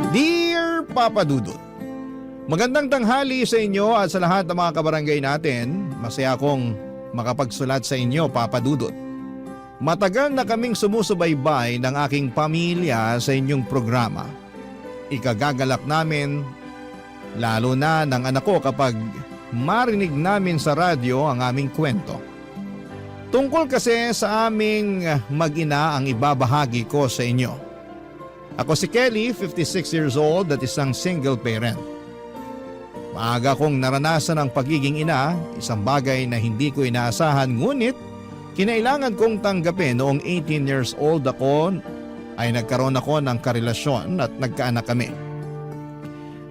Dear Papa Dudut, magandang tanghali sa inyo at sa lahat ng mga kabarangay natin. Masaya akong makapagsulat sa inyo, Papa Dudut. Matagal na kaming sumusubaybay ng aking pamilya sa inyong programa. Ikagagalak namin, lalo na ng anak ko kapag marinig namin sa radyo ang aming kwento. Tungkol kasi sa aming mag-ina ang ibabahagi ko sa inyo. Ako si Kelly, 56 years old at isang single parent. Maaga kong naranasan ang pagiging ina, isang bagay na hindi ko inaasahan ngunit kinailangan kong tanggapin. Noong 18 years old ako ay nagkaroon ako ng karelasyon at nagkaanak kami.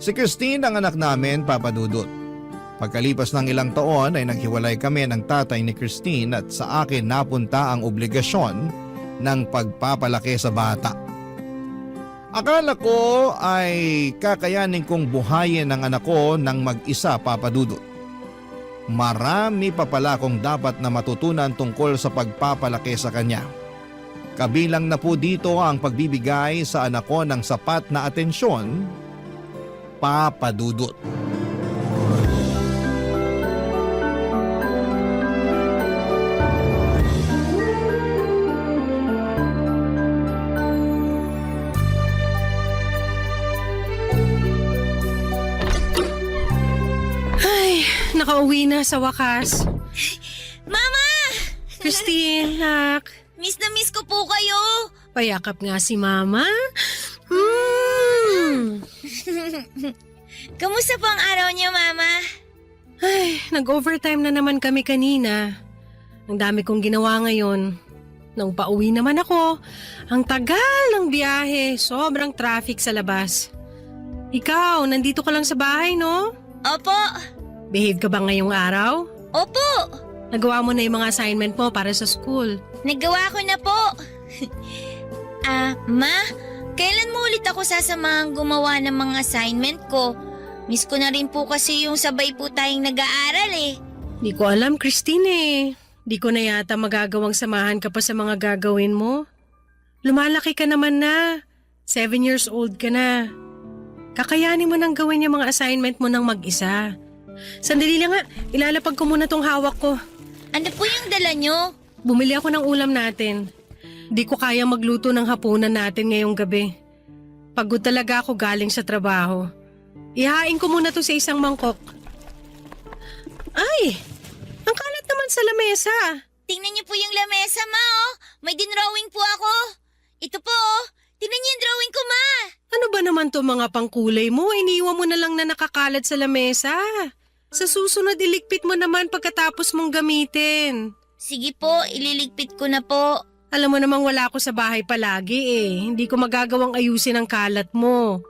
Si Christine ang anak namin, Papa Dudut. Pagkalipas ng ilang taon ay naghiwalay kami ng tatay ni Christine at sa akin napunta ang obligasyon ng pagpapalaki sa bata. Akala ko ay kakayanin kong buhayin ang anak ko ng mag-isa, Papa Dudut. Marami pa pala akong dapat na matutunan tungkol sa pagpapalaki sa kanya. Kabilang na po dito ang pagbibigay sa anak ko ng sapat na atensyon, Papa Dudut. Nakauwi na sa wakas. Mama! Christine, nak. Miss na miss ko po kayo. Payakap nga si Mama. Kamusta po ang araw niyo, Mama? Ay, nag-overtime na naman kami kanina. Ang dami kong ginawa ngayon. Nung pauwi naman ako, ang tagal ng biyahe. Sobrang traffic sa labas. Ikaw, nandito ka lang sa bahay, no? Opo. Behave ka ba ngayong araw? Opo. Nagawa mo na yung mga assignment mo para sa school. Nagawa ko na po. Ma, kailan mo ulit ako sasamahang gumawa ng mga assignment ko? Miss ko na rin po kasi yung sabay po tayong nag-aaral eh. Di ko alam, Christine eh. Di ko na yata magagawang samahan ka pa sa mga gagawin mo. Lumalaki ka naman na. 7 years old ka na. Kakayanin mo nang gawin yung mga assignment mo ng mag-isa. Sandali lang nga, ilalapag ko muna tong hawak ko. Ano po yung dala nyo? Bumili ako ng ulam natin. Di ko kaya magluto ng hapunan natin ngayong gabi. Pagod talaga ako galing sa trabaho. Ihain ko muna to sa isang mangkok. Ay! Ang kalat naman sa lamesa. Tingnan niyo po yung lamesa, Ma, oh. May dinrawing po ako. Ito po, oh. Tingnan niyo yung drawing ko, Ma. Ano ba naman to mga pangkulay mo? Iniwan mo na lang na nakakalat sa lamesa. Sa susunod, iligpit mo naman pagkatapos mong gamitin. Sige po, ililigpit ko na po. Alam mo namang wala ako sa bahay palagi eh. Hindi ko magagawang ayusin ang kalat mo.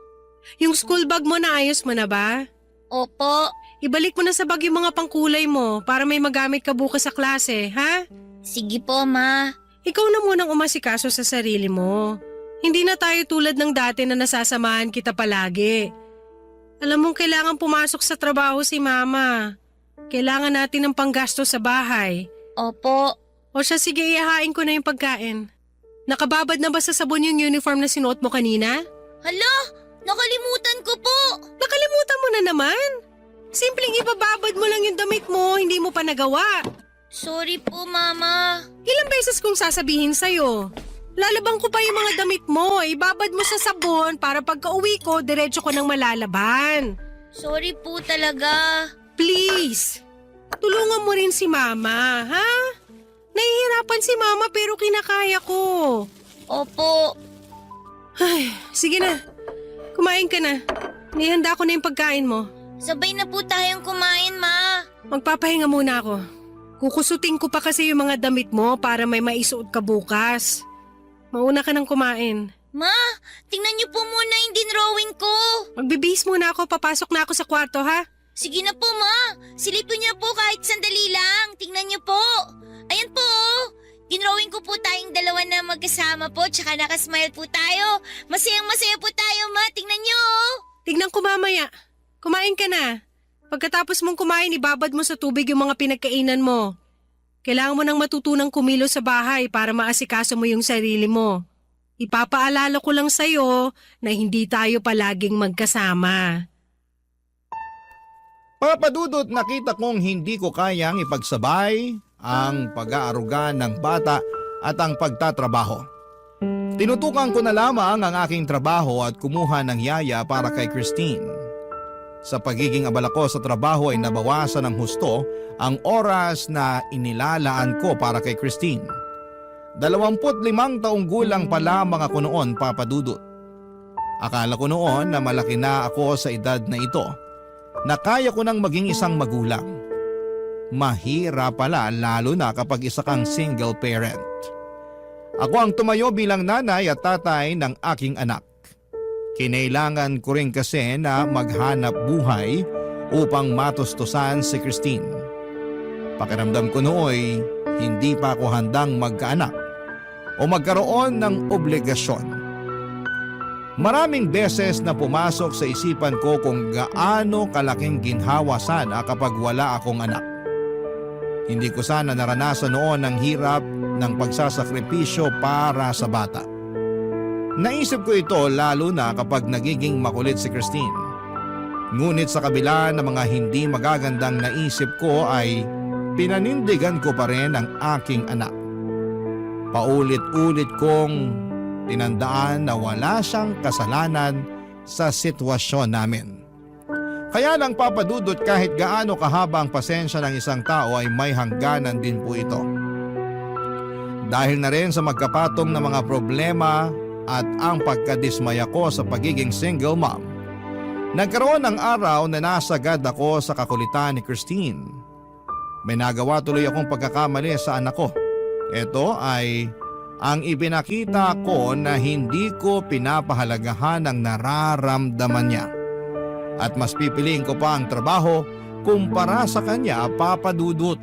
Yung school bag mo naayos mo na ba? Opo. Ibalik mo na sa bag yung mga pangkulay mo para may magamit ka bukas sa klase, ha? Sige po, Ma. Ikaw na munang umasikaso sa sarili mo. Hindi na tayo tulad ng dati na nasasamahan kita palagi. Alam mong kailangan pumasok sa trabaho si Mama. Kailangan natin ng panggasto sa bahay. Opo. O siya, sige, ihahain ko na yung pagkain. Nakababad na ba sa sabon yung uniform na sinuot mo kanina? Hala, nakalimutan ko po. Nakalimutan mo na naman. Simpleng ibababad mo lang yung damit mo, hindi mo pa nagawa. Sorry po, Mama. Ilang beses kong sasabihin sa'yo. Lalabang ko pa yung mga damit mo, ibabad mo sa sabon para pagka-uwi ko, diretso ko nang malalaban. Sorry po talaga. Please, tulungan mo rin si Mama, ha? Nahihirapan si Mama pero kinakaya ko. Opo. Ay, sige na. Kumain ka na. Nihanda ko na yung pagkain mo. Sabay na po tayong kumain, Ma. Magpapahinga muna ako. Kukusutin ko pa kasi yung mga damit mo para may maisuot ka bukas. Mauna ka nang kumain. Ma, tingnan niyo po muna yung dinrawing ko. Magbibihis muna ako, papasok na ako sa kwarto, ha? Sige na po, Ma. Silipin niyo po kahit sandali lang. Tingnan niyo po. Ayan po. Dinrawing ko po tayong dalawa na magkasama po, tsaka nakasmile po tayo. Masayang masaya po tayo, Ma. Tingnan niyo. Tignan ko mamaya. Kumain ka na. Pagkatapos mong kumain, ibabad mo sa tubig yung mga pinagkainan mo. Kailangan mo nang matutunang kumilos sa bahay para maasikaso mo yung sarili mo. Ipapaalala ko lang sa'yo na hindi tayo palaging magkasama. Papa Dudut, nakita kong hindi ko kayang ipagsabay ang pag-aaruga ng bata at ang pagtatrabaho. Tinutukan ko na lamang ang aking trabaho at kumuha ng yaya para kay Christine. Sa pagiging abala ko sa trabaho ay nabawasan ng husto ang oras na inilalaan ko para kay Christine. 25 taong gulang pa lamang ako noon, Papa Dudut. Akala ko noon na malaki na ako sa edad na ito, na kaya ko nang maging isang magulang. Mahirap pala lalo na kapag isa kang single parent. Ako ang tumayo bilang nanay at tatay ng aking anak. Kinailangan ko rin kasi na maghanap buhay upang matustusan si Christine. Pakiramdam ko nooy hindi pa ako handang magkaanak o magkaroon ng obligasyon. Maraming beses na pumasok sa isipan ko kung gaano kalaking ginhawa sana kapag wala akong anak. Hindi ko sana naranasan noon ang hirap ng pagsasakripisyo para sa bata. Naisip ko ito lalo na kapag nagiging makulit si Christine. Ngunit sa kabila ng mga hindi magagandang naisip ko ay pinanindigan ko pa rin ang aking anak. Paulit-ulit kong tinandaan na wala siyang kasalanan sa sitwasyon namin. Kaya lang, Papa Dudut, kahit gaano kahaba ang pasensya ng isang tao ay may hangganan din po ito. Dahil na rin sa magkapatong na mga problema at ang pagkadismaya ko sa pagiging single mom, nagkaroon ng araw na nasagad ako sa kakulitan ni Christine. May nagawa tuloy akong pagkakamali sa anak ko. Ito ay ang ipinakita ko na hindi ko pinapahalagahan ang nararamdaman niya. At mas pipiliin ko pa ang trabaho kumpara sa kanya, Papa Dudut.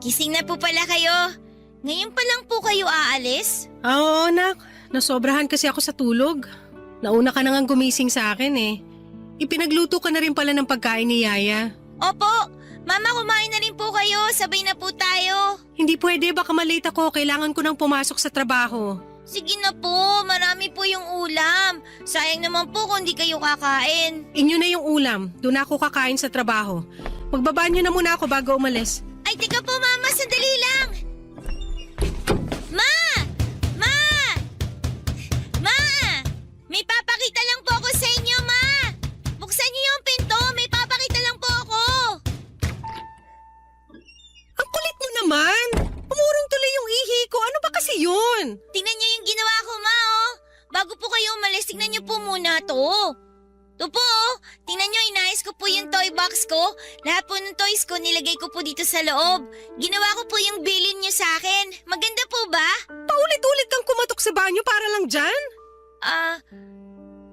Gising na po pala kayo. Ngayon pa lang po kayo aalis? Oo, anak. Nasobrahan kasi ako sa tulog. Nauna ka na ngang gumising sa akin eh. Ipinagluto ka na rin pala ng pagkain ni Yaya. Opo. Mama, kumain na rin po kayo. Sabay na po tayo. Hindi pwede, baka malate ako. Kailangan ko nang pumasok sa trabaho. Sige na po. Marami po yung ulam. Sayang naman po kung di kayo kakain. Inyo na yung ulam. Doon ako kakain sa trabaho. Magbabanyo na muna ako bago umalis. Ay, teka po, Mama. Sandali lang. Ma! Ma! Ma! May papakita lang po ako sa inyo, Ma! Buksan niyo yung pinto. May papakita lang po ako. Ang kulit mo naman! Umurong tuloy yung ihi ko. Ano ba kasi yun? Tingnan niyo yung ginawa ko, Ma, oh. Bago po kayo umalis, tingnan niyo po muna to. Ito po, oh. Tingnan niyo, inayos ko po yung toy box ko. Lahat po ng toys ko, nilagay ko po dito sa loob. Ginawa ko po yung bilin niyo sa akin. Maganda po ba? Paulit-ulit kang kumatok sa banyo para lang dyan?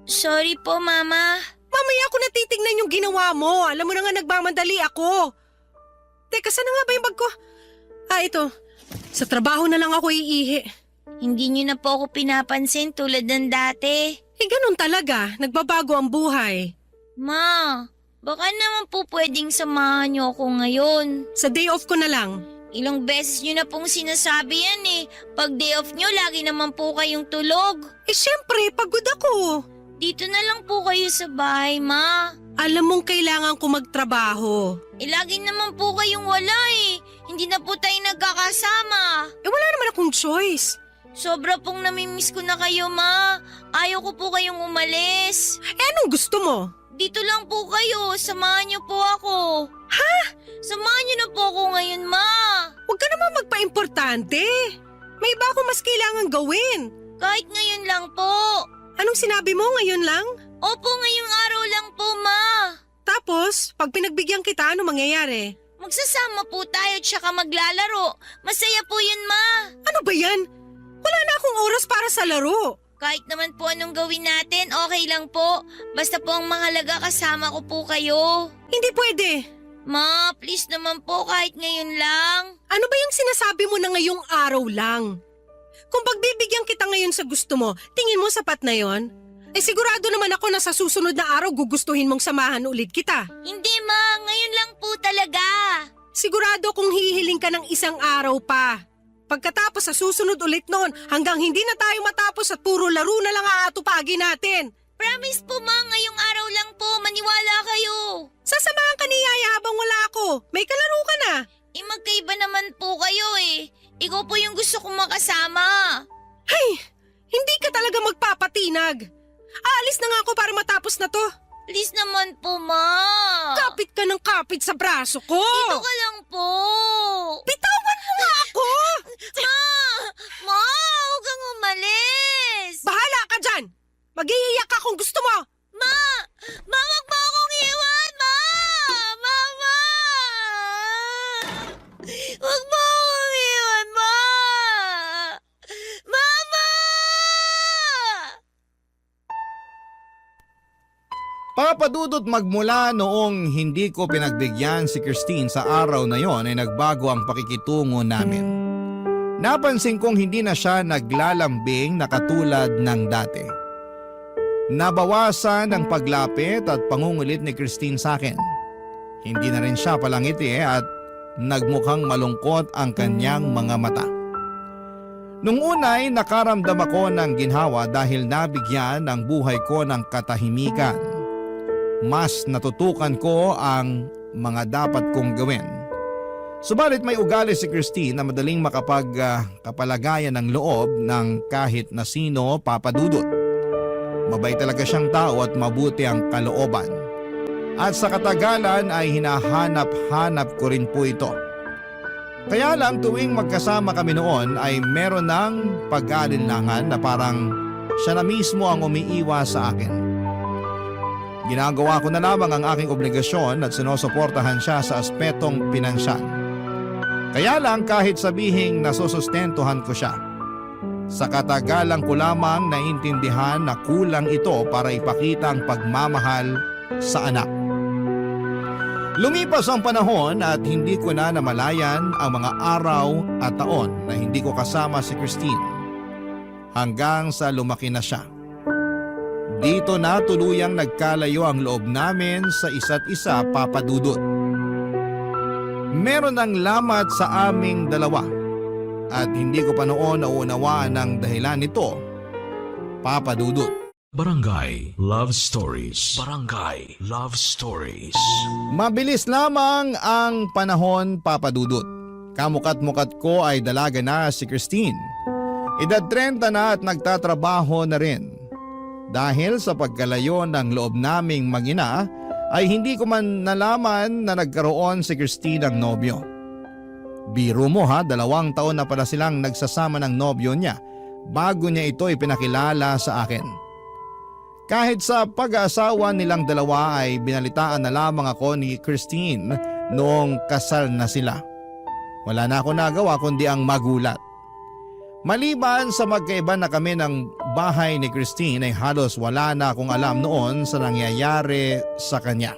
Sorry po, Mama. Mamaya ako natitignan yung ginawa mo. Alam mo na nga nagmamadali ako. Teka, saan na nga ba yung bag ko? Ito. Sa trabaho na lang ako iihi. Hindi niyo na po ako pinapansin tulad ng dati. Ganun talaga. Nagbabago ang buhay. Ma, baka naman po pwedeng samahan niyo ako ngayon. Sa day off ko na lang. Ilang beses niyo na pong sinasabi yan eh. Pag day off niyo, lagi naman po kayong tulog. Syempre, pagod ako. Dito na lang po kayo sa bahay, Ma. Alam mong kailangan ko magtrabaho. Lagi naman po kayong wala eh. Hindi na po tayo nagkakasama. Wala naman akong choice. Sobra pong namimiss ko na kayo, Ma. Ayaw ko po kayong umalis. Anong gusto mo? Dito lang po kayo. Samahan niyo po ako. Ha? Samahan niyo na po ako ngayon, Ma. Huwag ka naman magpa-importante. May iba ako mas kailangan gawin. Kahit ngayon lang po. Anong sinabi mo ngayon lang? Opo, ngayong araw lang po, Ma. Tapos, pag pinagbigyan kita, ano mangyayari? Magsasama po tayo tsaka maglalaro. Masaya po yun, Ma. Ano ba yan? Wala na akong oras para sa laro. Kahit naman po anong gawin natin, okay lang po. Basta po ang mahalaga kasama ko po kayo. Hindi pwede. Ma, please naman po kahit ngayon lang. Ano ba yung sinasabi mo na ngayong araw lang? Kung pagbibigyan kita ngayon sa gusto mo, tingin mo sapat na yon? Eh sigurado naman ako na sa susunod na araw gugustuhin mong samahan ulit kita. Hindi ma, ngayon lang po talaga. Sigurado kung hihiling ka ng isang araw pa. Pagkatapos sa susunod ulit noon, hanggang hindi na tayo matapos at puro laro na lang aatupagin natin. Promise po ma, ngayong araw lang po, maniwala kayo. Sasamahan ka ni Yaya habang wala ako. May kalaro ka na. Eh magkaiba naman po kayo eh. Ikaw po yung gusto kong makasama. Hay, hindi ka talaga magpapatinag. Aalis na nga ako para matapos na to. Please naman po ma. Kapit ka ng kapit sa braso ko. Dito ka lang po. Bitawan mo nga ako. Ma, huwag kang umalis. Bahala ka dyan. Mag-iiyak ka kung gusto mo. Ma, wag mo akong iwan, ma. Mama. Wag mo akong iwan, ma. Mama. Papa Dudut, magmula noong hindi ko pinagbigyan si Christine sa araw na yon ay nagbago ang pakikitungo namin. Napansin kong hindi na siya naglalambing na katulad ng dati. Nabawasan ang paglapit at pangungulit ni Christine sa akin. Hindi na rin siya palangiti at nagmukhang malungkot ang kanyang mga mata. Nung unay nakaramdam ako ng ginhawa dahil nabigyan ang buhay ko ng katahimikan. Mas natutukan ko ang mga dapat kong gawin. Subalit may ugali si Christine na madaling makapagkapalagayan ng loob ng kahit na sino, Papa Dudut. Mabait talaga siyang tao at mabuti ang kalooban. At sa katagalan ay hinahanap-hanap ko rin po ito. Kaya lang tuwing magkasama kami noon ay meron ng pag-aalinlangan na parang siya na mismo ang umiiwas sa akin. Ginagawa ko na lamang ang aking obligasyon at sinusuportahan siya sa aspetong pinansyal. Kaya lang kahit sabihing nasusustentuhan ko siya, sa katagalan ko lamang naintindihan na kulang ito para ipakita ang pagmamahal sa anak. Lumipas ang panahon at hindi ko na namalayan ang mga araw at taon na hindi ko kasama si Christine. Hanggang sa lumaki na siya. Dito na tuluyang nagkalayo ang loob namin sa isa't isa, Papa Dudut. Meron ng lamat sa aming dalawa. At hindi ko pa noon nauunawaan ang dahilan nito, Papa Dudut. Barangay Love Stories. Barangay Love Stories. Mabilis lamang ang panahon, Papa Dudut. Kamukat-mukat ko ay dalaga na si Christine. Edad 30 na at nagtatrabaho na rin. Dahil sa pagkalayo ng loob naming mag-ina, ay hindi ko man nalaman na nagkaroon si Christine ng nobyo. Biro mo ha, 2 taon na pala silang nagsasama ng nobyo niya bago niya ito ipinakilala sa akin. Kahit sa pag-aasawa nilang dalawa ay binalitaan na lamang ako ni Christine noong kasal na sila. Wala na ako nagawa kundi ang magulat. Maliban sa magkaiba na kami ng bahay ni Christine ay halos wala na akong alam noon sa nangyayari sa kanya.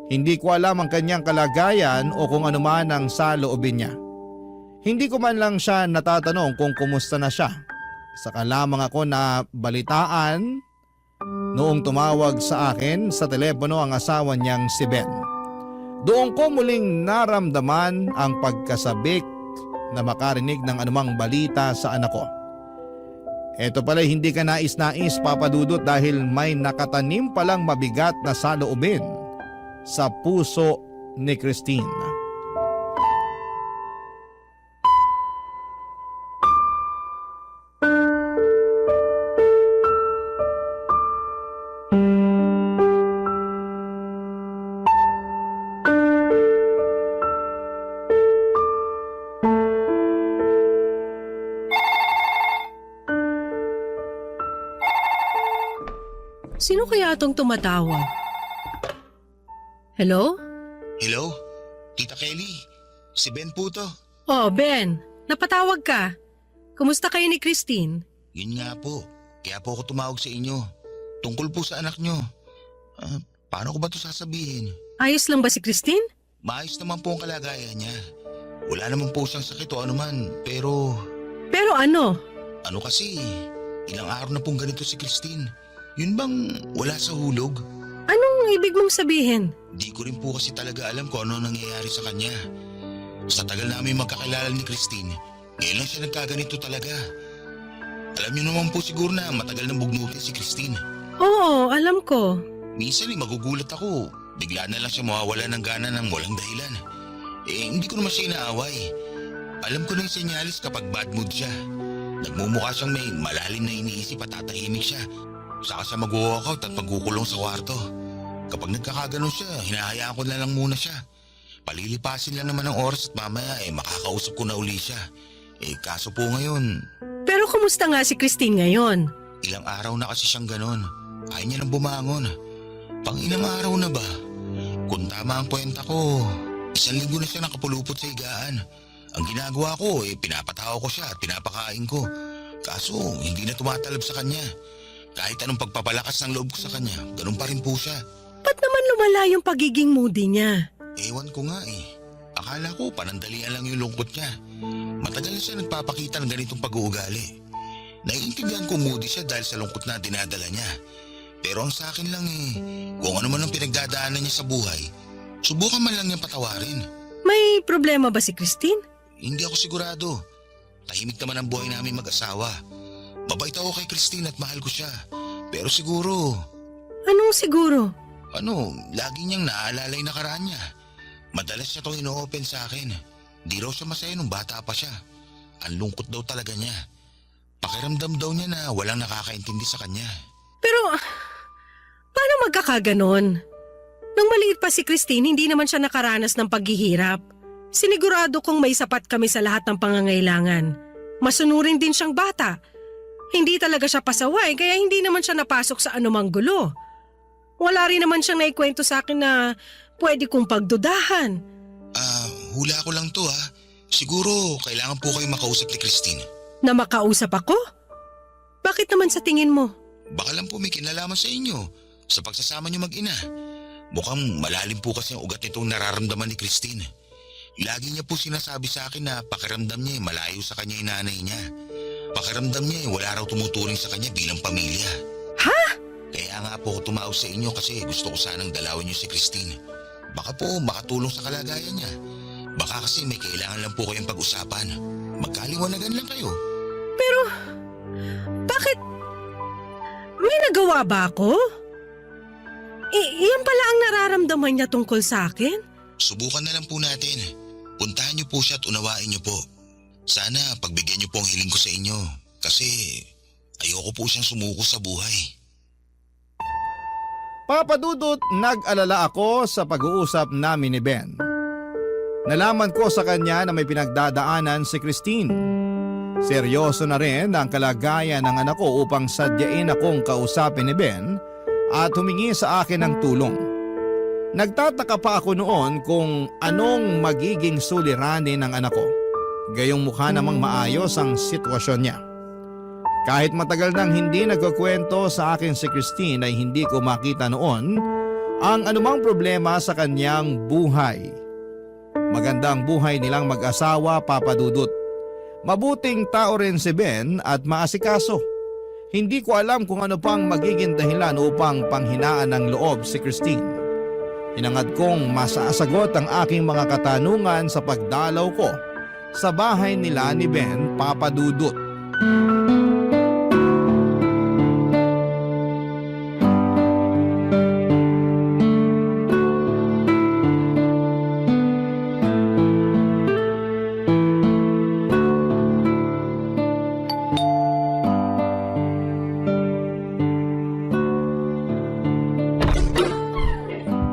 Hindi ko alam ang kanyang kalagayan o kung ano man ang saloobin niya. Hindi ko man lang siya natatanong kung kumusta na siya. Saka lamang ako na balitaan noong tumawag sa akin sa telepono ang asawa niyang si Ben. Doon ko muling naramdaman ang pagkasabik na makarinig ng anumang balita sa anak ko. Ito pala hindi ka nais-nais, Papa Dudut, dahil may nakatanim palang mabigat na saloobin sa puso ni Christine. Sino kaya itong tumatawag? Hello? Hello? Tita Kelly, si Ben po to. Oh, Ben. Napatawag ka. Kumusta kayo ni Christine? Yun nga po, kaya po ako tumawag sa inyo. Tungkol po sa anak nyo. Paano ko ba to sasabihin? Ayos lang ba si Christine? Maayos naman po ang kalagayan niya. Wala naman po siyang sakit o anuman, pero Pero ano? ano kasi, ilang araw na pong ganito si Christine. Yun bang wala sa hulog? Anong ibig mong sabihin? Di ko rin po kasi talaga alam kung ano nangyayari sa kanya. Sa tagal namin magkakilala ni Christine, ngayon lang siya nagkaganito talaga. Alam niyo naman po siguro na matagal nang bugnutin si Christine. Oo, alam ko. Minsan magugulat ako. Bigla na lang siya mawawala ng gana ng walang dahilan. Hindi ko naman siya inaaway. Alam ko na yung senyalis kapag bad mood siya. Nagmumukha siyang may malalim na iniisip at tatahimik siya. Saka siya mag-walkout at pagkukulong sa kwarto. Kapag nagkakaganon siya, hinahayaan ko na lang muna siya. Palilipasin lang naman ang oras at mamaya makakausap ko na uli siya. Kaso po ngayon, Pero kumusta nga si Christine ngayon? ilang araw na kasi siyang ganon. Ayaw niya nang bumangon. Pang ilang araw na ba? Kung tama ang kwenta ko, 1 linggo na siya nakapulupot sa higaan. Ang ginagawa ko, pinapatawa ko siya at pinapakain ko. Kaso, hindi na tumatalab sa kanya. Kahit anong pagpapalakas ng loob ko sa kanya, ganun pa rin po siya. Ba't naman lumala yung pagiging moody niya? Ewan ko nga Akala ko panandalian lang yung lungkot niya. Matagal na siya nagpapakita ng ganitong pag-uugali. Naiintindihan ko moody siya dahil sa lungkot na dinadala niya. Pero ang sa akin lang kung ano man ang pinagdadaanan niya sa buhay, subukan man lang niyang patawarin. May problema ba si Christine? Hindi ako sigurado. Tahimik naman ang buhay namin mag-asawa. Mabait ako kay Christine at mahal ko siya. Pero siguro, Anong siguro? lagi niyang naaalala yung nakaraan niya. Madalas niya itong ino-open sa akin. Di raw siya masaya nung bata pa siya. Ang lungkot daw talaga niya. Pakiramdam daw niya na walang nakakaintindi sa kanya. Pero, paano magkakaganon? Nung maliit pa si Christine, hindi naman siya nakaranas ng paghihirap. Sinigurado kong may sapat kami sa lahat ng pangangailangan. Masunurin din siyang bata. Hindi talaga siya pasaway, kaya hindi naman siya napasok sa anumang gulo. Wala rin naman siyang naikwento sa akin na pwede kong pagdudahan. Hula ko lang to Siguro kailangan po kayo makausap ni Christine. Na makausap ako? Bakit naman sa tingin mo? Baka lang po may kinalaman sa inyo sa pagsasama niyo mag-ina. Mukhang malalim po kasi ang ugat nitong nararamdaman ni Christine. Lagi niya po sinasabi sa akin na pakiramdam niya malayo sa kanya yung nanay niya. Pakiramdam niya wala raw tumuturing sa kanya bilang pamilya. Ha? Kaya nga po ako tumawag sa inyo kasi gusto ko sanang dalawin niyo si Christine. Baka po makatulong sa kalagayan niya. Baka kasi may kailangan lang po kayong pag-usapan. Magkaliwanagan lang kayo. Pero, bakit? May nagawa ba ako? Iyan pala ang nararamdaman niya tungkol sa akin? Subukan na lang po natin. Puntahan niyo po siya at unawain niyo po. Sana pagbigyan niyo po ang hiling ko sa inyo. Kasi ayoko po siyang sumuko sa buhay. Papa Dudut, nag-alala ako sa pag-uusap namin ni Ben. Nalaman ko sa kanya na may pinagdadaanan si Christine. Seryoso na rin ang kalagayan ng anak ko upang sadyain akong kausapin ni Ben at humingi sa akin ng tulong. Nagtataka pa ako noon kung anong magiging suliranin ng anak ko. Gayong mukha namang maayos ang sitwasyon niya. Kahit matagal nang hindi nagkukwento sa akin si Christine ay hindi ko makita noon ang anumang problema sa kanyang buhay. Maganda ang buhay nilang mag-asawa, Papa Dudut. Mabuting tao rin si Ben at maasikaso. Hindi ko alam kung ano pang magiging dahilan upang panghinaan ng loob si Christine. Hinangad kong masasagot ang aking mga katanungan sa pagdalaw ko sa bahay nila ni Ben, Papa Dudut.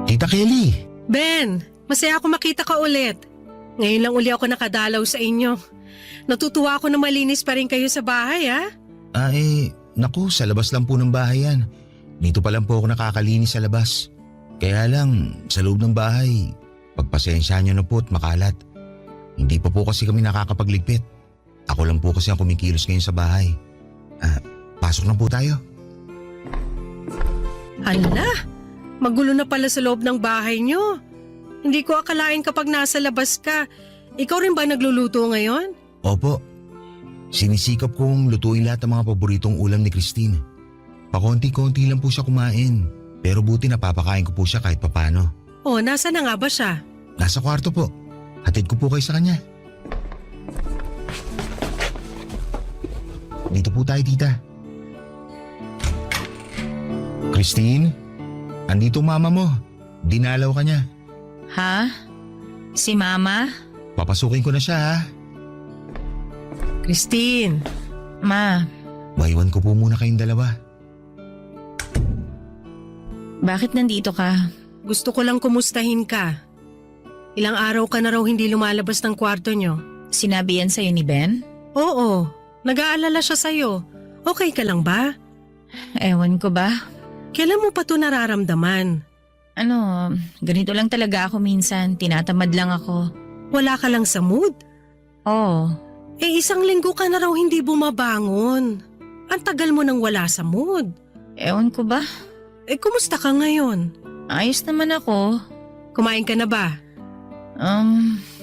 Tita Kelly! Ben, masaya ako makita ka ulit. Ngayon lang uli ako nakadalaw sa inyo. Natutuwa ako na malinis pa rin kayo sa bahay, ha? Naku, sa labas lang po ng bahay yan. Dito pa lang po ako nakakalinis sa labas. Kaya lang, sa loob ng bahay, pagpasensyahan niyo na po at makalat. Hindi pa po kasi kami nakakapagligpit. Ako lang po kasi ang kumikilos ngayon sa bahay. Pasok na po tayo. Hala, magulo na pala sa loob ng bahay nyo. Hindi ko akalain kapag nasa labas ka. Ikaw rin ba nagluluto ngayon? Opo. Sinisikap kong lutuin lahat ng mga paboritong ulam ni Christine. Pakonti-konti lang po siya kumain. Pero buti napapakain ko po siya kahit papano. Oh, nasa na nga ba siya? Nasa kwarto po. Hatid ko po kayo sa kanya. Dito po tayo, tita. Christine, andito mama mo. Dinalaw ka niya. Ha? Si Mama? Papasukin ko na siya ha. Christine, Ma, Maiwan ko po muna kayong dalawa. bakit nandito ka? gusto ko lang kumustahin ka. Ilang araw ka na raw hindi lumalabas ng kwarto nyo. Sinabi yan sa'yo ni Ben? Oo, nag-aalala siya sa'yo. Okay ka lang ba? Ewan ko ba? Kailan mo pa ito nararamdaman? Ano, ganito lang talaga ako minsan. Tinatamad lang ako. Wala ka lang sa mood? Oo. Eh 1 linggo ka na raw hindi bumabangon. Ang tagal mo nang wala sa mood. Ewan ko ba? Eh kumusta ka ngayon? Ayos naman ako. Kumain ka na ba?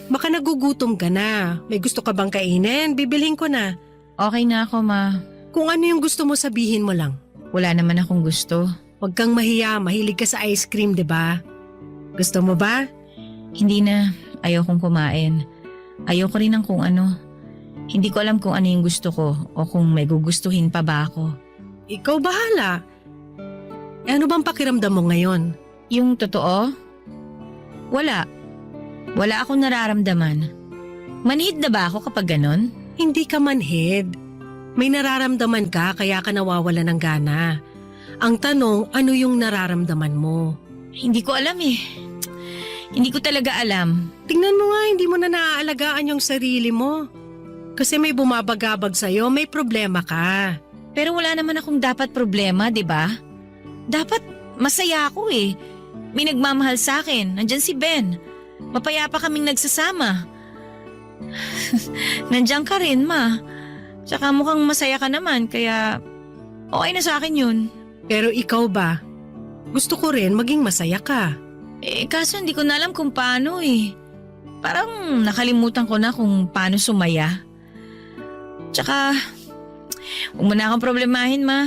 Baka nagugutom ka na. May gusto ka bang kainin? Bibilhin ko na. Okay na ako, Ma. Kung ano yung gusto mo sabihin mo lang. Wala naman akong gusto. Huwag kang mahiya, mahilig ka sa ice cream, 'di ba? Gusto mo ba? Hindi na. Ayokong kumain. Ayoko rin ng kung ano. Hindi ko alam kung ano yung gusto ko o kung may gugustuhin pa ba ako. Ikaw bahala. Eh, ano bang pakiramdam mo ngayon? Yung totoo? Wala. Wala akong nararamdaman. Manhid na ba ako kapag ganon? Hindi ka manhid. May nararamdaman ka kaya ka nawawala ng gana. Ang tanong, ano yung nararamdaman mo? Hindi ko alam eh. Hindi ko talaga alam. Tingnan mo nga, hindi mo na naaalagaan yung sarili mo. Kasi may bumabagabag sa'yo, may problema ka. Pero wala naman akong dapat problema, di ba? Dapat masaya ako eh. May nagmamahal sa akin. Nandyan si Ben. Mapayapa kaming nagsasama. Nandyan ka rin, Ma. Tsaka mukhang masaya ka naman, kaya okay na sa akin yun. Pero ikaw ba? Gusto ko rin maging masaya ka. Eh, kaso hindi ko na alam kung paano eh. Parang nakalimutan ko na kung paano sumaya. Tsaka, huwag mo na akong problemahin, Ma.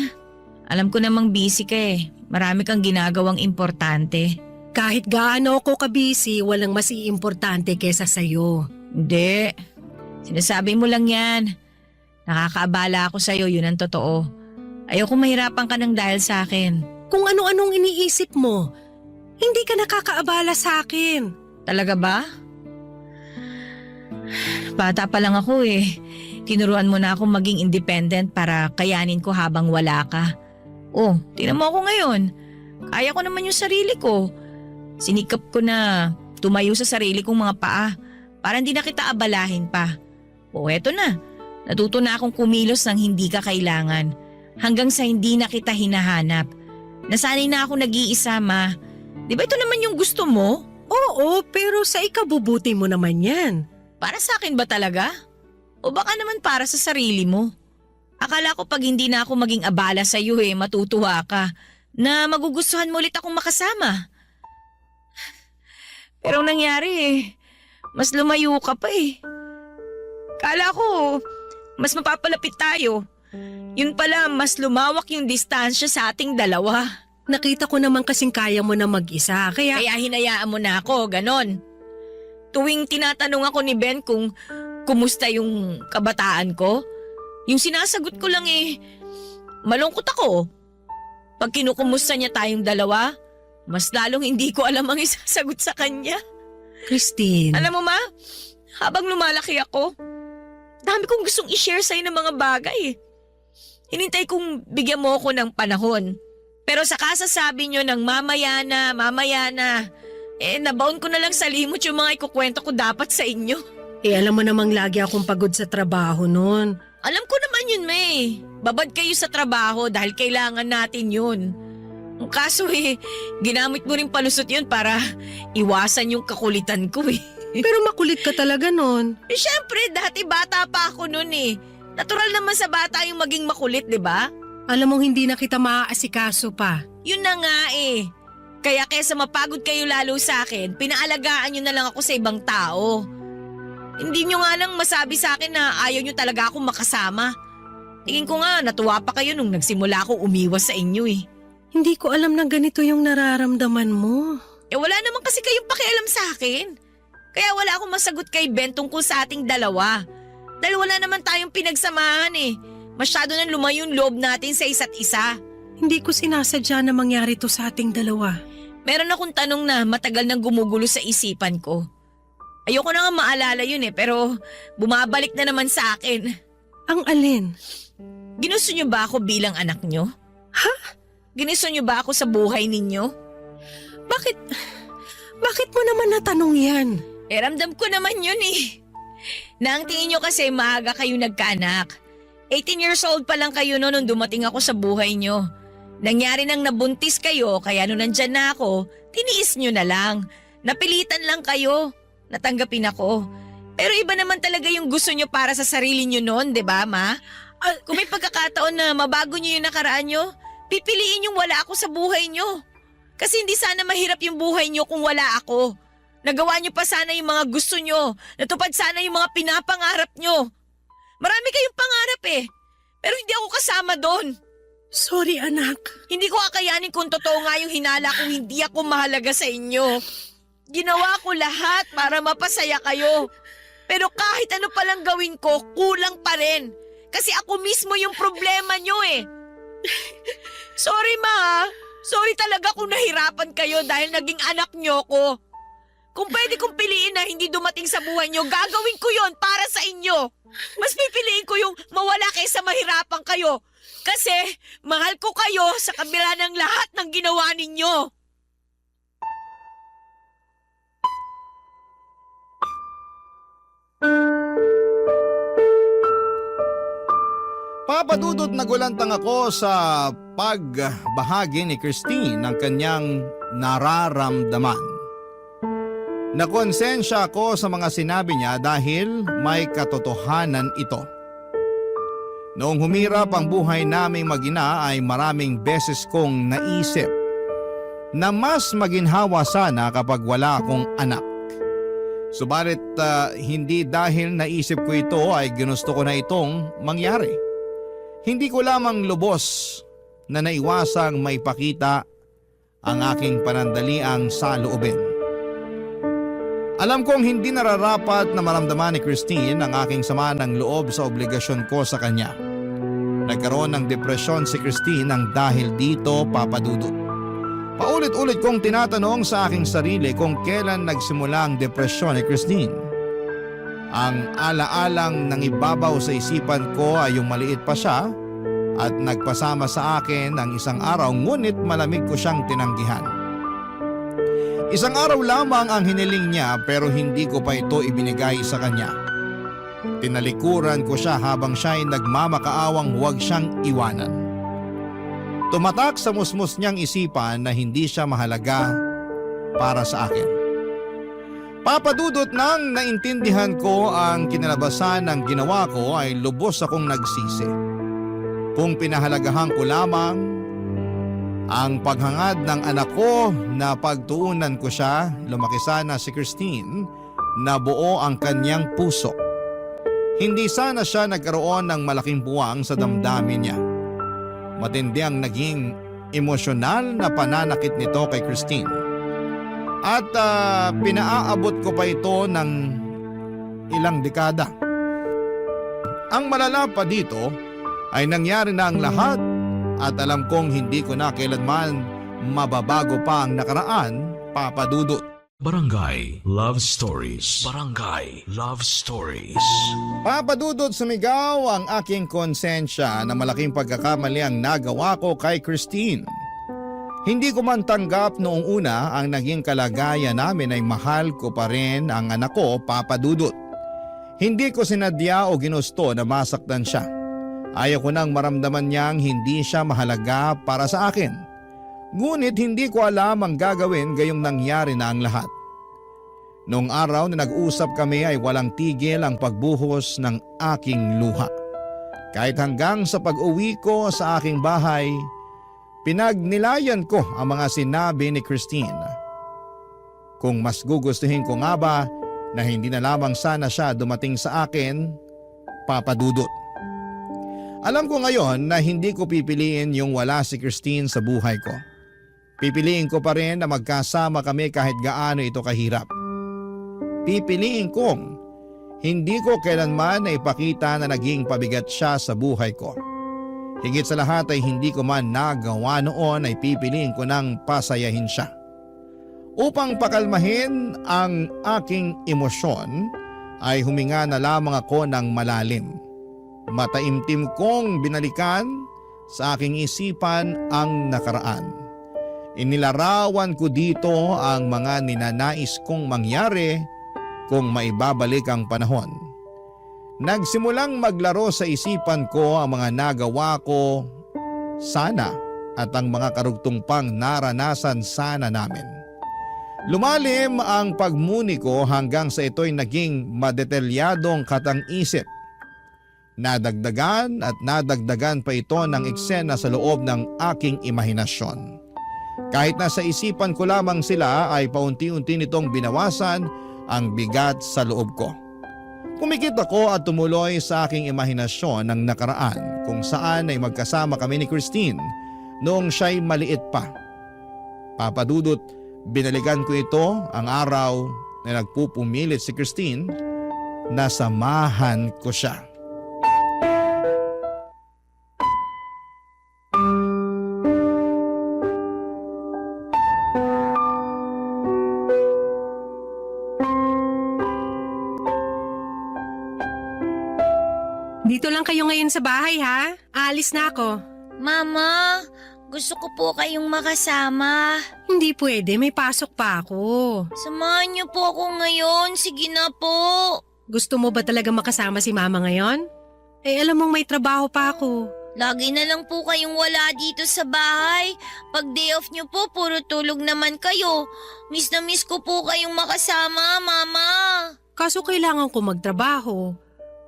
Alam ko namang busy ka eh. Marami kang ginagawang importante. Kahit gaano ako kabisi, walang mas iimportante kesa sa'yo. Hindi. Sinasabi mo lang yan. Nakakaabala ako sa'yo, yun ang totoo. Ayoko mahirapan ka ng dahil sa akin. Kung ano-anong iniisip mo, hindi ka nakakaabala sa akin. Talaga ba? Bata pa lang ako eh. Tinuruan mo na akong maging independent para kayanin ko habang wala ka. Oh, tingnan mo ako ngayon. Kaya ko naman yung sarili ko. Sinikap ko na tumayo sa sarili kong mga paa para hindi na kita abalahin pa. O eto na, natuto na akong kumilos ng hindi ka kailangan hanggang sa hindi na kita hinahanap. Nasanay na ako nag-iisa, Ma. Di ba ito naman yung gusto mo? Oo, pero sa ikabubuti mo naman yan. Para sa akin ba talaga? O baka naman para sa sarili mo? Akala ko pag hindi na ako maging abala sa iyo matutuwa ka na magugustuhan mo ulit akong makasama. Pero ang nangyari mas lumayo ka pa eh. Kala ko mas mapapalapit tayo. Yun pala mas lumawak yung distansya sa ating dalawa. Nakita ko naman kasing kaya mo na mag-isa, kaya Hinayaan mo na ako, ganon. Tuwing tinatanong ako ni Ben kung kumusta yung kabataan ko, yung sinasagot ko lang malungkot ako. Pag kinukumusta niya tayong dalawa, mas lalong hindi ko alam ang isasagot sa kanya. Christine, Alam mo Ma, habang lumalaki ako, dami kong gustong i-share sa'yo ng mga bagay. Hinintay kong bigyan mo ako ng panahon. Pero sa kasasabi nyo ng mamaya na, nabaon ko na lang sa limot yung mga ikukwento ko dapat sa inyo. alam mo namang lagi akong pagod sa trabaho noon. Alam ko naman yun, May. Babad kayo sa trabaho dahil kailangan natin yun. Ang kaso ginamit mo rin palusot yun para iwasan yung kakulitan ko Pero makulit ka talaga noon. Siyempre, dati bata pa ako nun Natural naman sa bata yung maging makulit, di ba? Alam mong hindi na kita maaasikaso pa. Yun na nga Kaya kesa mapagod kayo lalo sa akin, pinaalagaan nyo na lang ako sa ibang tao. Hindi nyo nga lang masabi sa akin na ayaw nyo talaga akong makasama. Tingin ko nga, natuwa pa kayo nung nagsimula ako umiwas sa inyo eh. Hindi ko alam na ganito yung nararamdaman mo. Eh wala naman kasi kayong pakialam sa akin. Kaya wala akong masagot kay Ben tungkol sa ating dalawa. Dahil wala naman tayong pinagsamahan eh. Masyado nang lumayo yung loob natin sa isa't isa. Hindi ko sinasadya na mangyari to sa ating dalawa. Meron akong tanong na matagal nang gumugulo sa isipan ko. Ayoko na nga maalala yun eh, pero bumabalik na naman sa akin. Ang alin? Ginusto niyo ba ako bilang anak niyo? Ha? Ginusto niyo ba ako sa buhay ninyo? Bakit mo naman natanong yan? Eh ramdam ko naman yun eh. Na ang tingin niyo kasi maaga kayo nagkaanak. 18 years old pa lang kayo no nung dumating ako sa buhay niyo. Nangyari nang nabuntis kayo kaya nung nandyan na ako, tiniis niyo na lang. Napilitan lang kayo. Natanggapin ako. Pero iba naman talaga yung gusto niyo para sa sarili niyo noon, 'di ba, Ma? Kung may pagkakataon na mabago niyo yung nakaraan niyo, pipiliin yung wala ako sa buhay niyo. Kasi hindi sana mahirap yung buhay niyo kung wala ako. Nagawa niyo pa sana yung mga gusto niyo. Natupad sana yung mga pinapangarap niyo. Marami kayong pangarap eh. Pero hindi ako kasama doon. Sorry anak. Hindi ko kakayanin kung totoo nga yung hinala kung hindi ako mahalaga sa inyo. Ginawa ko lahat para mapasaya kayo. Pero kahit ano palang gawin ko, kulang pa rin. Kasi ako mismo yung problema nyo eh. Sorry Ma. Sorry talaga kung nahirapan kayo dahil naging anak nyo ko. Kung pwede kong piliin na hindi dumating sa buhay nyo, gagawin ko yon para sa inyo. Mas pipiliin ko yung mawala kaysa mahirapan kayo. Kasi mahal ko kayo sa kabila ng lahat ng ginawa ninyo. Papadudot nagulantang ako sa pagbahagi ni Christine ng kanyang nararamdaman. Nakonsensya ako sa mga sinabi niya dahil may katotohanan ito. Noong humirap ang buhay naming mag-ina ay maraming beses kong naisip na mas maginhawa sana kapag wala akong anak. Subalit hindi dahil naisip ko ito ay ginusto ko na itong mangyari. Hindi ko lamang lubos na naiwasang maipakita ang aking panandaliang saloobin. Alam kong hindi nararapat na maramdaman ni Christine ang aking sama ng loob sa obligasyon ko sa kanya. Nagkaroon ng depresyon si Christine nang dahil dito, Papadudot. Paulit-ulit kong tinatanong sa aking sarili kung kailan nagsimula ang depresyon ni Christine. Ang alaalang nangibabaw sa isipan ko ay yung maliit pa siya at nagpasama sa akin ng isang araw ngunit malamig ko siyang tinanggihan. Isang araw lamang ang hiniling niya pero hindi ko pa ito ibinigay sa kanya. Tinalikuran ko siya habang siya ay nagmamakaawang huwag siyang iwanan. Tumatak sa musmus niyang isipan na hindi siya mahalaga para sa akin. Papadudot nang naintindihan ko ang kinalabasan ng ginawa ko ay lubos akong nagsisi. Kung pinahalagahan ko lamang ang paghangad ng anak ko na pagtuunan ko siya, lumaki sana si Christine na buo ang kanyang puso. Hindi sana siya nagkaroon ng malaking buwang sa damdamin niya. Matindi ang naging emosyonal na pananakit nito kay Christine. At pinaaabot ko pa ito ng ilang dekada. Ang malala pa dito ay nangyari na ang lahat at alam kong hindi ko na kailanman mababago pa ang nakaraan, Papadudot. Barangay Love Stories. Barangay Love Stories. Papadudot, sumigaw ang aking konsensya na malaking pagkakamali ang nagawa ko kay Christine. Hindi ko man tanggap noong una ang naging kalagayan namin ay mahal ko pa rin ang anak ko, Papadudot. Hindi ko sinadya o ginusto na masaktan siya. Ayaw ko nang maramdaman niyang hindi siya mahalaga para sa akin. Ngunit hindi ko alam ang gagawin gayong nangyari na ang lahat. Noong araw na nag-usap kami ay walang tigil ang pagbuhos ng aking luha. Kahit hanggang sa pag-uwi ko sa aking bahay, Pinagnilayan ko ang mga sinabi ni Christine. Kung mas gugustuhin ko nga ba na hindi na lamang sana siya dumating sa akin, Papa Dudut. Alam ko ngayon na hindi ko pipiliin yung wala si Christine sa buhay ko. Pipiliin ko pa rin na magkasama kami kahit gaano ito kahirap. Pipiliin kong hindi ko kailanman na ipakita na naging pabigat siya sa buhay ko. Higit sa lahat ay hindi ko man nagawa noon ay pipiliin ko nang pasayahin siya. Upang pakalmahin ang aking emosyon ay huminga na lamang ako ng malalim. Mataimtim kong binalikan sa aking isipan ang nakaraan. Inilarawan ko dito ang mga ninanais kong mangyari kung maibabalik ang panahon. Nagsimulang maglaro sa isipan ko ang mga nagawa ko sana at ang mga karugtong pang naranasan sana namin. Lumalim ang pagmuni ko hanggang sa ito'y naging madetalyadong katang-isip. Nadagdagan at nadagdagan pa ito ng eksena sa loob ng aking imahinasyon. Kahit nasa isipan ko lamang sila ay paunti-unti nitong binawasan ang bigat sa loob ko. Pumikit ako at tumuloy sa aking imahinasyon ng nakaraan kung saan ay magkasama kami ni Christine noong siya'y maliit pa. Papa Dudut, binalikan ko ito ang araw na nagpupumilit si Christine na samahan ko siya. Dito lang kayo ngayon sa bahay ha? Aalis na ako. Mama, gusto ko po kayong makasama. Hindi pwede, may pasok pa ako. Samahan niyo po ako ngayon. Sige na po. Gusto mo ba talaga makasama si mama ngayon? Eh alam mong may trabaho pa ako. Lagi na lang po kayong wala dito sa bahay. Pag day off niyo po, puro tulog naman kayo. Miss na miss ko po kayong makasama, Mama. Kaso kailangan ko magtrabaho.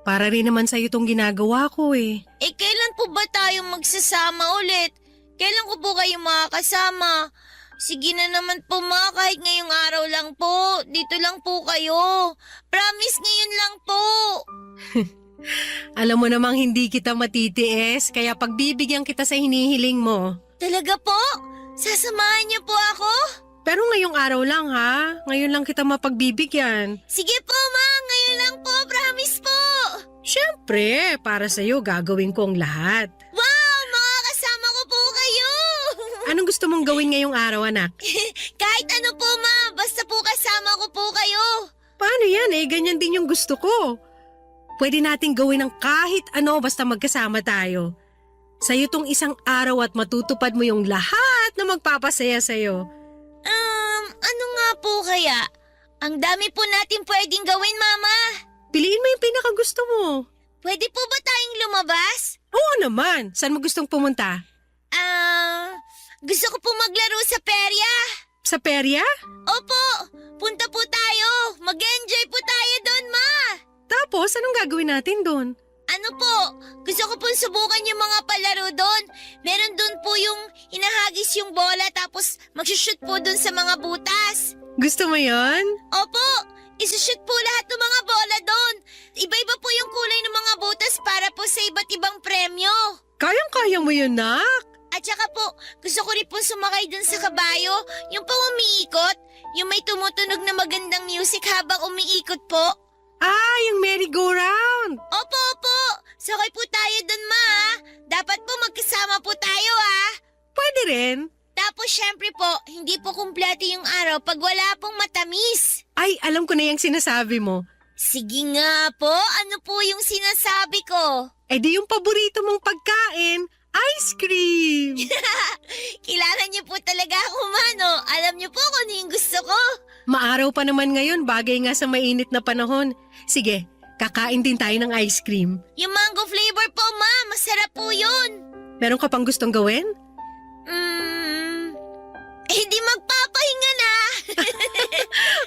Para rin naman sa'yo itong ginagawa ko eh. Eh, kailan po ba tayo magsasama ulit? Kailan ko po kayo makakasama? Sige na naman po ma, kahit ngayong araw lang po. Dito lang po kayo. Promise ngayon lang po. Alam mo namang hindi kita matitiis, kaya pagbibigyan kita sa hinihiling mo. Talaga po? Sasamahan niyo po ako? Pero ngayong araw lang ha, ngayon lang kita mapagbibigyan. Sige po ma, ngayon lang po, promise po. Siyempre, para sa'yo gagawin ko ang lahat. Wow, makakasama ko po kayo. Anong gusto mong gawin ngayong araw, anak? Kahit ano po ma, basta po kasama ko po kayo. Paano yan eh? Ganyan din yung gusto ko. Pwede nating gawin ng kahit ano basta magkasama tayo. Sa'yo tong isang araw at matutupad mo yung lahat na magpapasaya sa'yo. Ano nga po kaya? Ang dami po natin pwedeng gawin, Mama. Piliin mo yung pinakagusto mo. Pwede po ba tayong lumabas? Oo naman. Saan mo gustong pumunta? Gusto ko po maglaro sa perya. Sa perya? Opo, punta po tayo. Mag-enjoy po tayo doon, Ma. Tapos, anong gagawin natin doon? Ano po, gusto ko pong subukan yung mga palaro doon. Meron doon po yung hinahagis yung bola tapos magsushoot po doon sa mga butas. Gusto mo yon? Opo, isushoot po lahat ng mga bola doon. Iba-iba po yung kulay ng mga butas para po sa iba't ibang premyo. Kayang-kaya mo yun, nak. At saka po, gusto ko rin po sumakay doon sa kabayo. Yung pong umiikot, yung may tumutunog na magandang music habang umiikot po. Ah, yung merry-go-round. Opo, opo. Sakay po tayo dun, Ma. Dapat po magkasama po tayo, Pwede rin. Tapos syempre po, hindi po kumpleto yung araw pag wala pong matamis. Ay, alam ko na yung sinasabi mo. Sige nga po, ano po yung sinasabi ko? Eh di yung paborito mong pagkain, ice cream. Kilala niyo po talaga ako, Mano. Alam niyo po kung ano yung gusto ko. Maaraw pa naman ngayon, bagay nga sa mainit na panahon. Sige, kakain din tayo ng ice cream. Yung mango flavor po, Ma. Masarap po yun. Meron ka pang gustong gawin? Hindi magpapahinga na.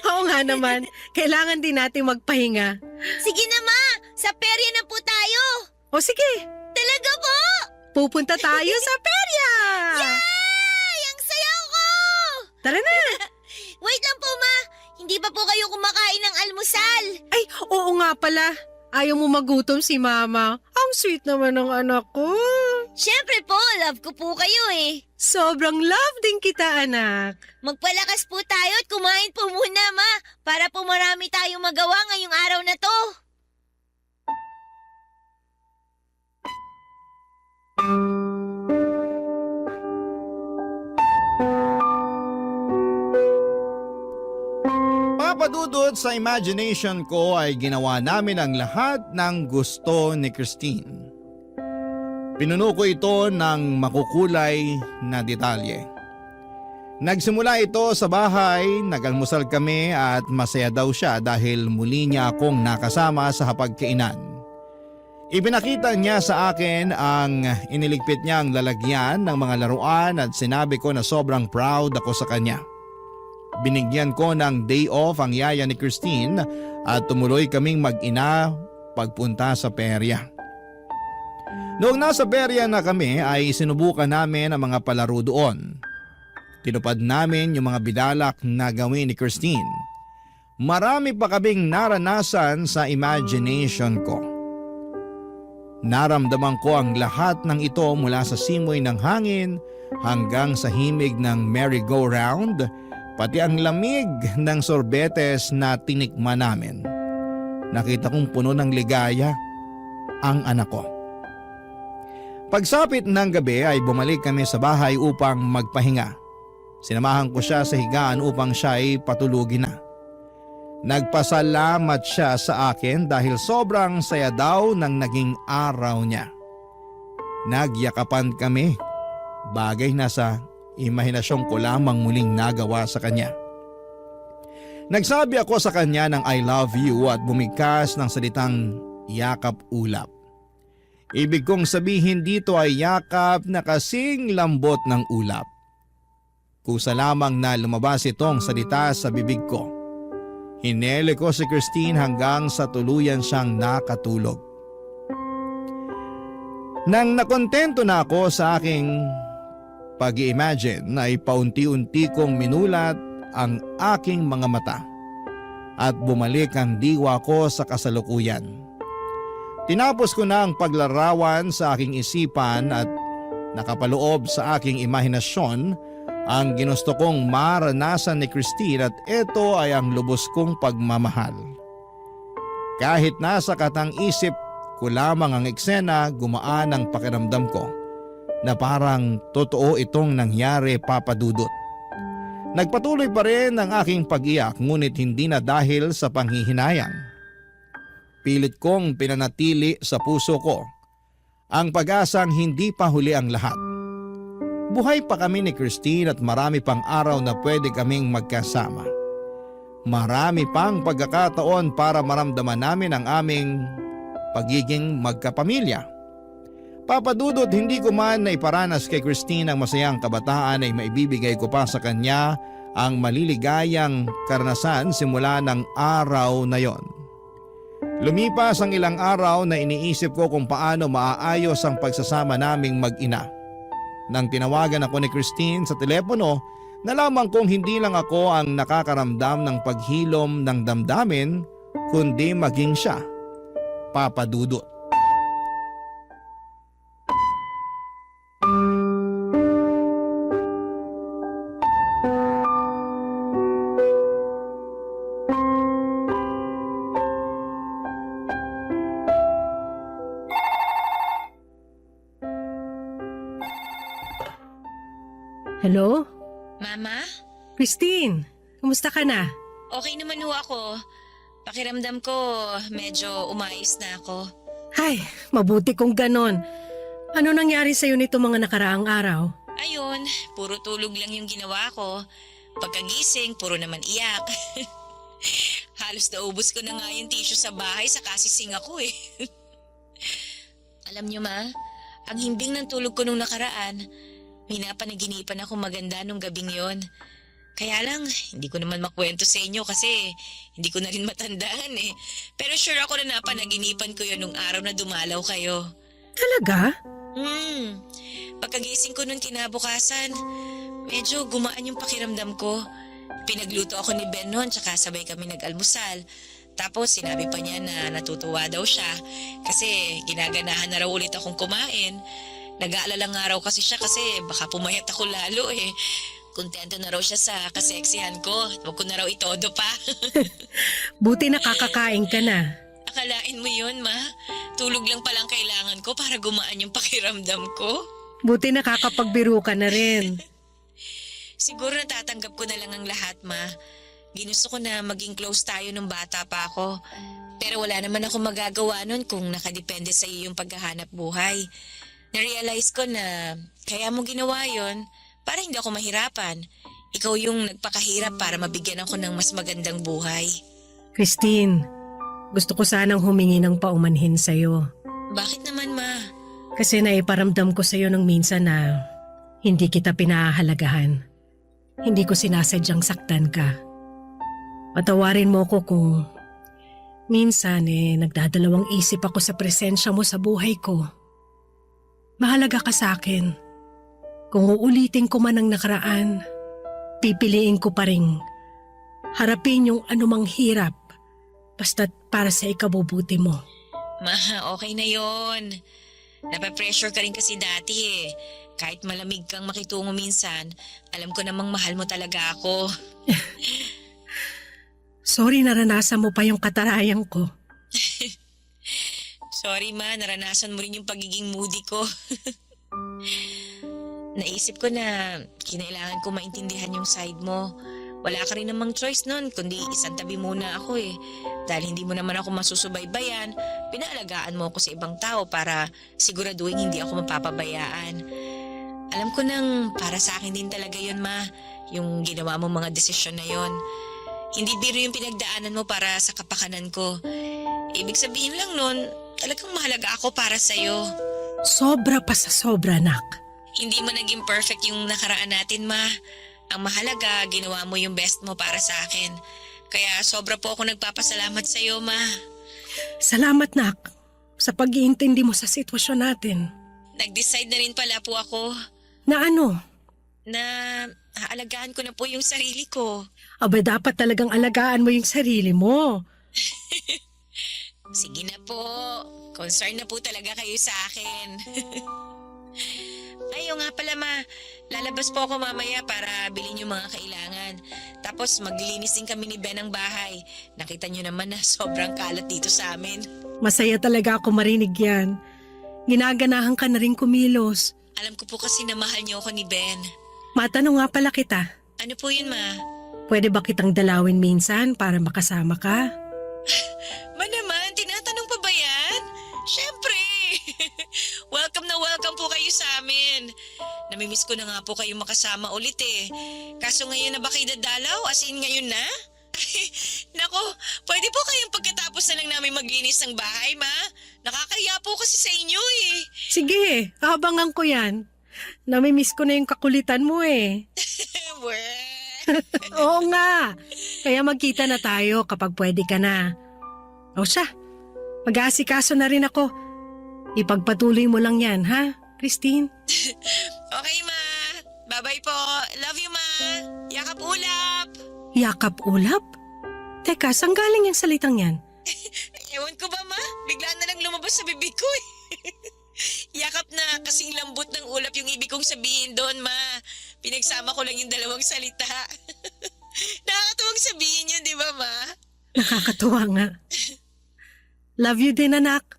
Oo nga naman, kailangan din natin magpahinga. Sige na, Ma. Sa perya na po tayo. O sige, Talaga po? pupunta tayo sa perya! Yay! Tara na! Wait lang po, Ma. Hindi pa po kayo kumakain ng almusal. Ay, oo nga pala. Ayaw mo magutom si Mama. Ang sweet naman ng anak ko. Siyempre po, love ko po kayo eh. Sobrang love din kita, anak. Magpalakas po tayo at kumain po muna, Ma. Para po marami tayong magawa ngayong araw na to. Papadudod sa imagination ko ay ginawa namin ang lahat ng gusto ni Christine. Pinuno ko ito ng makukulay na detalye. Nagsimula ito sa bahay, nagalmusal kami at masaya daw siya dahil muli niya akong nakasama sa hapagkainan. Ibinakita niya sa akin ang iniligpit niyang lalagyan ng mga laruan at sinabi ko na sobrang proud ako sa kanya. Binigyan ko ng day off ang yaya ni Christine at tumuloy kaming mag-ina pagpunta sa perya. Noong nasa perya na kami ay sinubukan namin ang mga palaro doon. Tinupad namin yung mga bidalak na gawin ni Christine. Marami pa kaming naranasan sa imagination ko. Naramdaman ko ang lahat ng ito mula sa simoy ng hangin hanggang sa himig ng merry-go-round, pati ang lamig ng sorbetes na tinikman namin. Nakita kong puno ng ligaya ang anak ko. Pagsapit ng gabi ay bumalik kami sa bahay upang magpahinga. Sinamahan ko siya sa higaan upang siya ay patulugin na. Nagpasalamat siya sa akin dahil sobrang saya daw ng naging araw niya. Nagyakapan kami, bagay na sa imahinasyon ko lamang muling nagawa sa kanya. Nagsabi ako sa kanya ng I love you at bumigkas ng salitang yakap-ulap. Ibig kong sabihin dito ay yakap na kasing lambot ng ulap. Kusa lamang na lumabas itong salita sa bibig ko. Hinele ko si Christine hanggang sa tuluyan siyang nakatulog. Nang nakontento na ako sa aking pag-i-imagine ay paunti-unti kong minulat ang aking mga mata at bumalik ang diwa ko sa kasalukuyan. Tinapos ko na ang paglarawan sa aking isipan at nakapaloob sa aking imahinasyon ang ginusto kong maranasan ni Christine at ito ay ang lubos kong pagmamahal. Kahit nasa katang-isip ko lamang ang eksena, gumaan ang pakiramdam ko na parang totoo itong nangyari, Papa Dudut. Nagpatuloy pa rin ang aking pag-iyak ngunit hindi na dahil sa panghihinayang. Pilit kong pinanatili sa puso ko ang pag-asang hindi pa huli ang lahat. Buhay pa kami ni Christine at marami pang araw na pwede kaming magkasama. Marami pang pagkakataon para maramdaman namin ang aming pagiging magkapamilya. Papa Dudut, hindi ko man na iparanas kay Christine ang masayang kabataan ay maibibigay ko pa sa kanya ang maliligayang karanasan simula ng araw na yon. Lumipas ang ilang araw na iniisip ko kung paano maaayos ang pagsasama naming mag-ina. Nang tinawagan ako ni Christine sa telepono, nalaman kong hindi lang ako ang nakakaramdam ng paghilom ng damdamin, kundi maging siya, Papa Dudut. Hello? Mama? Christine, kumusta ka na? Okay naman ho ako. Pakiramdam ko medyo umayos na ako. Ay, mabuti kung ganon. Ano nangyari sa'yo nito mga nakaraang araw? Ayun, puro tulog lang yung ginawa ko. Pagkagising, puro naman iyak. Halos naubos ko na nga yung tissue sa bahay sa kasising ako eh. Alam niyo ma, ang himbing ng tulog ko nung nakaraan, may napanaginipan ako maganda nung gabing yon. Kaya lang, hindi ko naman makwento sa inyo kasi hindi ko na rin matandaan eh. Pero sure ako na napanaginipan ko yun nung araw na dumalaw kayo. Talaga? Pagkagising ko nung kinabukasan, medyo gumaan yung pakiramdam ko. Pinagluto ako ni Ben noon tsaka sabay kami nag-almusal. Tapos sinabi pa niya na natutuwa daw siya kasi ginaganahan na raw ulit akong kumain. Nag-aalala nga raw kasi siya kasi baka pumayat ako lalo eh. Kontento na raw siya sa kaseksihan ko. Huwag ko na raw itodo pa. Buti nakakakain ka na. Akalain mo yun, ma? Tulog lang palang kailangan ko para gumaan yung pakiramdam ko. Buti nakakapagbiro ka na rin. Siguro natatanggap ko na lang ang lahat, ma. Ginusto ko na maging close tayo nung bata pa ako. Pero wala naman ako magagawa nun kung nakadepende sa iyo yung paghahanap buhay. Na-realize ko na kaya mo ginawa yon para hindi ako mahirapan. Ikaw yung nagpakahirap para mabigyan ako ng mas magandang buhay. Christine, gusto ko sanang humingi ng paumanhin sa'yo. Bakit naman, ma? Kasi naiparamdam ko sa'yo nung minsan na hindi kita pinahahalagahan. Hindi ko sinasadyang saktan ka. Patawarin mo ko kung minsan nagdadalawang isip ako sa presensya mo sa buhay ko. Mahalaga ka sa akin. Kung uulitin ko man ang nakaraan, pipiliin ko pa rin harapin yung anumang hirap basta't para sa ikabubuti mo. Ma, okay na yon. Napapressure ka rin kasi dati eh. Kahit malamig kang makitungo minsan, alam ko namang mahal mo talaga ako. Sorry naranasan mo pa yung katarayang ko. Sorry ma, naranasan mo rin yung pagiging moody ko. Naisip ko na kinailangan ko maintindihan yung side mo. Wala ka rin namang choice nun, kundi isang tabi muna ako eh. Dahil hindi mo naman ako masusubaybayan, pinaalagaan mo ako sa ibang tao para siguraduhin hindi ako mapapabayaan. Alam ko nang para sa akin din talaga yun, ma, yung ginawa mo mga desisyon na yon. Hindi biro yung pinagdaanan mo para sa kapakanan ko. Ibig sabihin lang nun, talagang mahalaga ako para sa'yo. Sobra pa sa sobra, nak. Hindi mo naging perfect yung nakaraan natin, ma. Ang mahalaga, ginawa mo yung best mo para sa akin. Kaya sobra po ako nagpapasalamat sa'yo, ma. Salamat, nak, sa pag-iintindi mo sa sitwasyon natin. Nag-decide na rin pala po ako Na ano? na aalagaan ko na po yung sarili ko. Aba, dapat talagang alagaan mo yung sarili mo. Sige na po. Concern na po talaga kayo sa akin. Ayaw nga pala, ma. Lalabas po ako mamaya para bilhin yung mga kailangan. Tapos maglilinis din kami ni Ben ng bahay. Nakita niyo naman na sobrang kalat dito sa amin. Masaya talaga ako marinig yan. Ginaganahan ka na rin kumilos. Alam ko po kasi na mahal niyo ako ni Ben. Matanong nga pala kita, Ano po yun, ma? pwede ba kitang dalawin minsan para makasama ka? Ma naman, tinatanong pa ba yan? Siyempre! Welcome na welcome po kayo sa amin. Namimiss ko na nga po kayo makasama ulit eh. Kaso ngayon na ba kayo dadalaw? As in ngayon na? Nako, pwede po kayong pagkatapos na lang namin maglinis ng bahay, ma? Nakakaya po kasi sa inyo eh. Sige, abangan ko yan. Namimiss ko na yung kakulitan mo eh. Oo nga. Kaya magkita na tayo kapag pwede ka na. O siya, mag-aasikaso na rin ako. Ipagpatuloy mo lang yan, ha, Christine? Okay, ma. Bye-bye po. Love you, ma. Yakap ulap. Yakap ulap? Teka, saan galing yung salitang yan? Ewan ko ba, ma? Bigla na lang lumabas sa bibig ko eh. Yakap na kasing lambot ng ulap yung ibig kong sabihin doon, ma. Pinagsama ko lang yung dalawang salita. Nakakatuwang sabihin yun, di ba, ma? Nakakatuwa nga. Love you din, anak.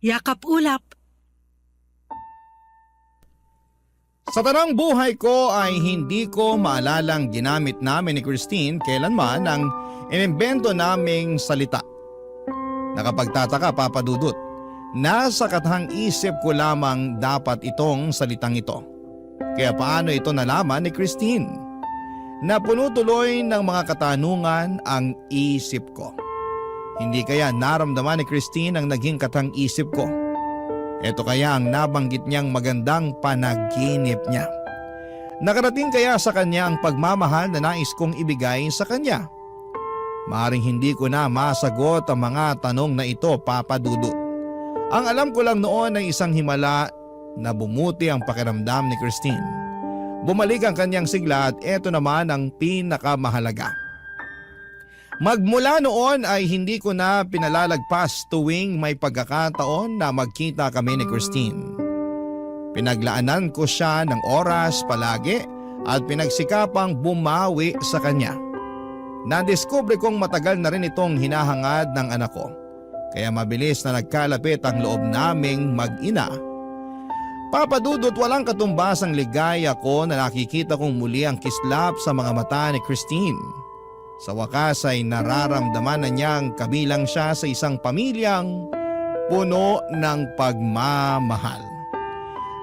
Yakap ulap. Sa tanang buhay ko ay hindi ko maalalang ginamit namin ni Christine kailanman ang inimbento naming salita. Nakapagtataka, Papa Dudut. Nasa katahang isip ko lamang dapat itong salitang ito. Kaya paano ito nalaman ni Christine? Napuno tuloy ng mga katanungan ang isip ko. Hindi kaya naramdaman ni Christine ang naging katahang isip ko? Ito kaya ang nabanggit niyang magandang panaginip niya. Nakarating kaya sa kanya ang pagmamahal na nais kong ibigay sa kanya? Maaring hindi ko na masagot ang mga tanong na ito, Papa Dudut. Ang alam ko lang noon ay isang himala na bumuti ang pakiramdam ni Christine. Bumalik ang kanyang sigla at eto naman ang pinakamahalaga. Magmula noon ay hindi ko na pinalalagpas tuwing may pagkakataon na magkita kami ni Christine. Pinaglaanan ko siya ng oras palagi at pinagsikapang bumawi sa kanya. Nadiskubre kong matagal na rin itong hinahangad ng anak ko. Kaya mabilis na nagkalapit ang loob naming mag-ina. Papa Dudut, walang katumbas ang ligaya ko na nakikita kong muli ang kislap sa mga mata ni Christine. Sa wakas ay nararamdaman na niyang kabilang siya sa isang pamilyang puno ng pagmamahal.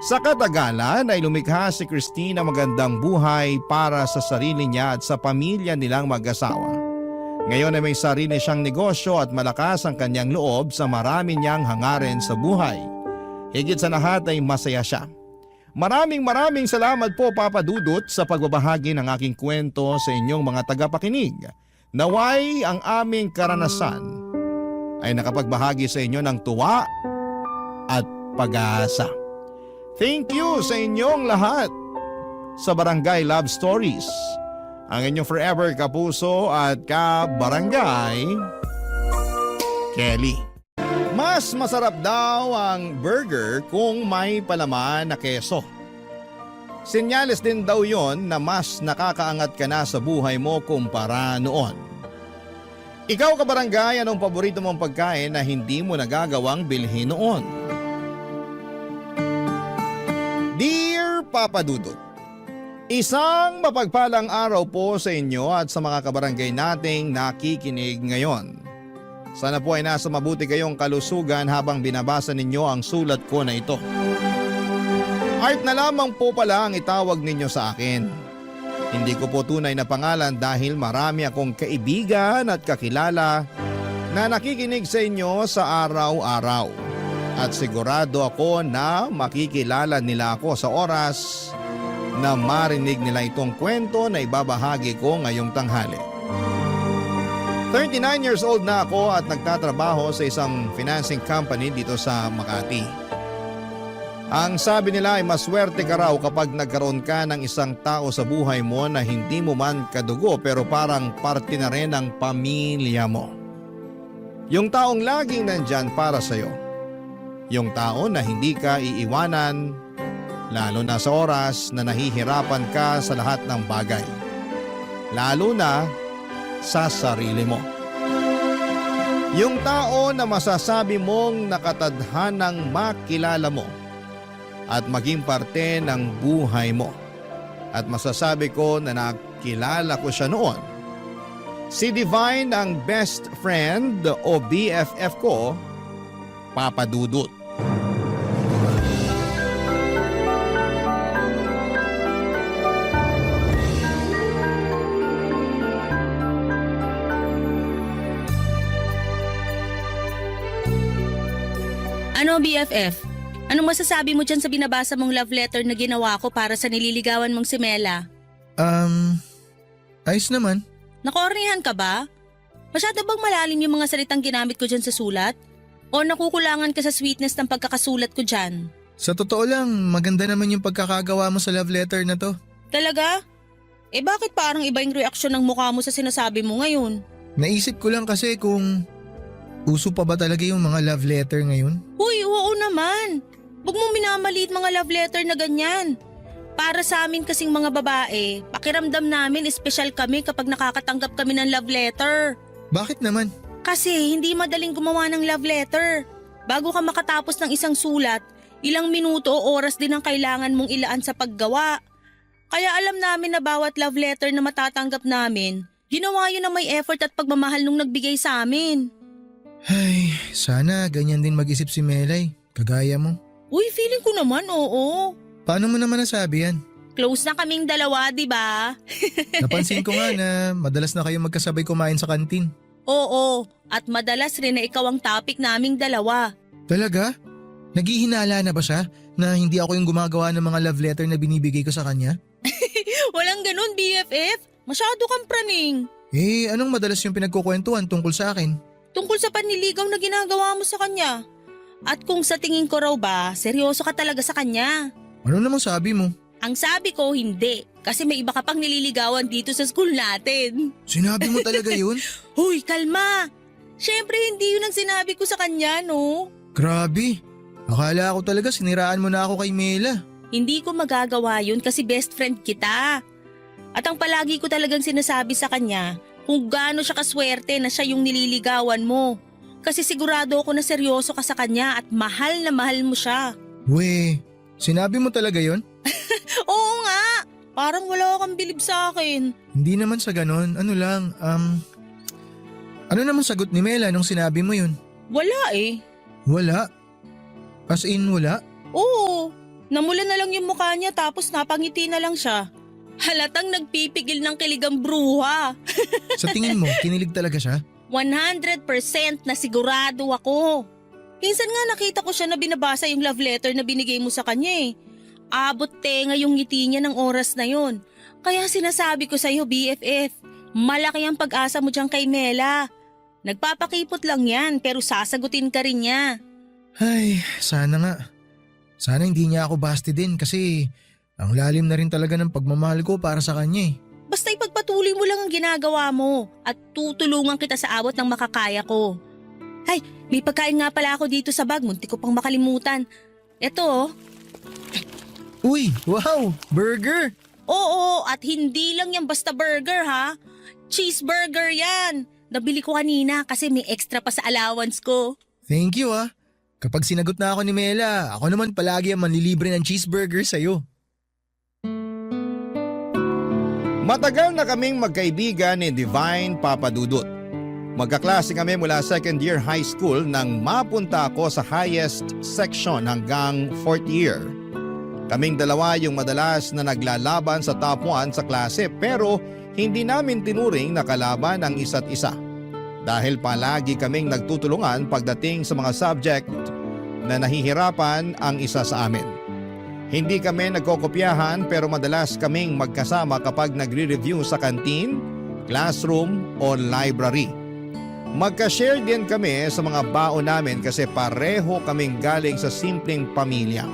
Sa katagalan ay lumikha si Christine ng magandang buhay para sa sarili niya at sa pamilya nilang mag-asawa. Ngayon ay may sarili siyang negosyo at malakas ang kanyang loob sa marami niyang hangarin sa buhay. Higit sa lahat ay masaya siya. Maraming salamat po Papa Dudut sa pagbabahagi ng aking kwento sa inyong mga tagapakinig. Naway ang aming karanasan ay nakapagbahagi sa inyo ng tuwa at pag-asa. Thank you sa inyong lahat sa Barangay Love Stories. Ang inyong forever kapuso at kabarangay, Kelly. Mas masarap daw ang burger kung may palaman na keso. Senyales din daw yon na mas nakakaangat ka na sa buhay mo kumpara noon. Ikaw kabarangay, anong paborito mong pagkain na hindi mo nagagawang bilhin noon? Dear Papa Dudut, isang mapagpalang araw po sa inyo at sa mga kabarangay nating nakikinig ngayon. Sana po ay nasa mabuti kayong kalusugan habang binabasa ninyo ang sulat ko na ito. Art na lamang po pala ang itawag ninyo sa akin. Hindi ko po tunay na pangalan dahil marami akong kaibigan at kakilala na nakikinig sa inyo sa araw-araw. At sigurado ako na makikilala nila ako sa oras na marinig nila itong kwento na ibabahagi ko ngayong tanghali. 39 years old na ako at nagtatrabaho sa isang financing company dito sa Makati. Ang sabi nila ay maswerte ka raw kapag nagkaroon ka ng isang tao sa buhay mo na hindi mo man kadugo pero parang parte na rin ng pamilya mo. Yung taong laging nandyan para sa'yo. Yung tao na hindi ka iiwanan, lalo na sa oras na nahihirapan ka sa lahat ng bagay. Lalo na sa sarili mo. Yung tao na masasabi mong nakatadhanang makilala mo at maging parte ng buhay mo. At masasabi ko na nakilala ko siya noon. Si Divine ang best friend o BFF ko, Papa Dudut. Ano BFF? Anong masasabi mo dyan sa binabasa mong love letter na ginawa ko para sa nililigawan mong si Mela? Ayos naman. Nakornihan ka ba? Masyado bang malalim yung mga salitang ginamit ko dyan sa sulat? O nakukulangan ka sa sweetness ng pagkakasulat ko dyan? Sa totoo lang, maganda naman yung pagkakagawa mo sa love letter na to. Talaga? Eh bakit parang iba yung reaksyon ng mukha mo sa sinasabi mo ngayon? Naisip ko lang kasi kung uso pa ba talaga yung mga love letter ngayon? Uy, oo naman. Huwag mong minamaliit mga love letter na ganyan. Para sa amin kasing mga babae, pakiramdam namin espesyal kami kapag nakakatanggap kami ng love letter. Bakit naman? Kasi hindi madaling gumawa ng love letter. Bago ka makatapos ng isang sulat, ilang minuto o oras din ang kailangan mong ilaan sa paggawa. Kaya alam namin na bawat love letter na matatanggap namin, ginawa yun na may effort at pagmamahal nung nagbigay sa amin. Ay, sana ganyan din mag-isip si Melay, kagaya mo. Uy, feeling ko naman oo. Paano mo naman nasabi yan? Close na kaming dalawa, di ba? Napansin ko nga na madalas na kayo magkasabay kumain sa kantin. Oo, at madalas rin na ikaw ang topic naming dalawa. Talaga? Naghihinala na ba siya na hindi ako yung gumagawa ng mga love letter na binibigay ko sa kanya? Walang ganun, BFF. Masyado kang praning. Eh, anong madalas yung pinagkukwentuhan tungkol sa akin? Tungkol sa panliligaw na ginagawa mo sa kanya. At kung sa tingin ko raw ba, seryoso ka talaga sa kanya. Ano namang sabi mo? Ang sabi ko, hindi. Kasi may iba ka pang nililigawan dito sa school natin. Sinabi mo talaga yun? Huy, kalma! Siyempre, hindi yun ang sinabi ko sa kanya, no? Grabe. Akala ko talaga siniraan mo na ako kay Mela. Hindi ko magagawa yun kasi best friend kita. At ang palagi ko talagang sinasabi sa kanya, kung gaano siya kaswerte na siya yung nililigawan mo. Kasi sigurado ako na seryoso ka sa kanya at mahal na mahal mo siya. We, sinabi mo talaga yun? Oo nga! Parang wala kang bilib sa akin. Hindi naman sa ganon. Ano lang, ano naman sagot ni Mela nung sinabi mo yun? Wala eh. Wala. As in, wala? Oo. Namula na lang yung mukha niya tapos napangiti na lang siya. Halatang nagpipigil ng kilig ang bruha. Sa tingin mo, kinilig talaga siya? 100% na sigurado ako. Minsan nga nakita ko siya na binabasa yung love letter na binigay mo sa kanya eh. Abot tenga yung ngiti niya ng oras na yon. Kaya sinasabi ko sa'yo, BFF, malaki ang pag-asa mo dyan kay Mela. Nagpapakipot lang yan pero sasagutin ka rin niya. Ay, sana nga. Sana hindi niya ako basti din kasi ang lalim na rin talaga ng pagmamahal ko para sa kanya eh. Basta ipagpatuloy mo lang ang ginagawa mo at tutulungan kita sa abot ng makakaya ko. Ay, may pagkain nga pala ako dito sa bag, muntik ko pang makalimutan. Eto oh. Uy, wow, burger! Oo, at hindi lang yan basta burger ha. Cheeseburger yan. Nabili ko kanina kasi may extra pa sa allowance ko. Thank you ah. Kapag sinagot na ako ni Mela, ako naman palagi ang manlilibre ng cheeseburger sa'yo. Matagal na kaming magkaibigan ni Divine Papadudut. Magkaklase kami mula second year high school nang mapunta ako sa highest section hanggang fourth year. Kaming dalawa yung madalas na naglalaban sa top 1 sa klase pero hindi namin tinuring na kalaban ang isa't isa. Dahil palagi kaming nagtutulungan pagdating sa mga subject na nahihirapan ang isa sa amin. Hindi kami nagkokopyahan pero madalas kaming magkasama kapag nagre-review sa canteen, classroom o library. Magka-share din kami sa mga baon namin kasi pareho kaming galing sa simpleng pamilya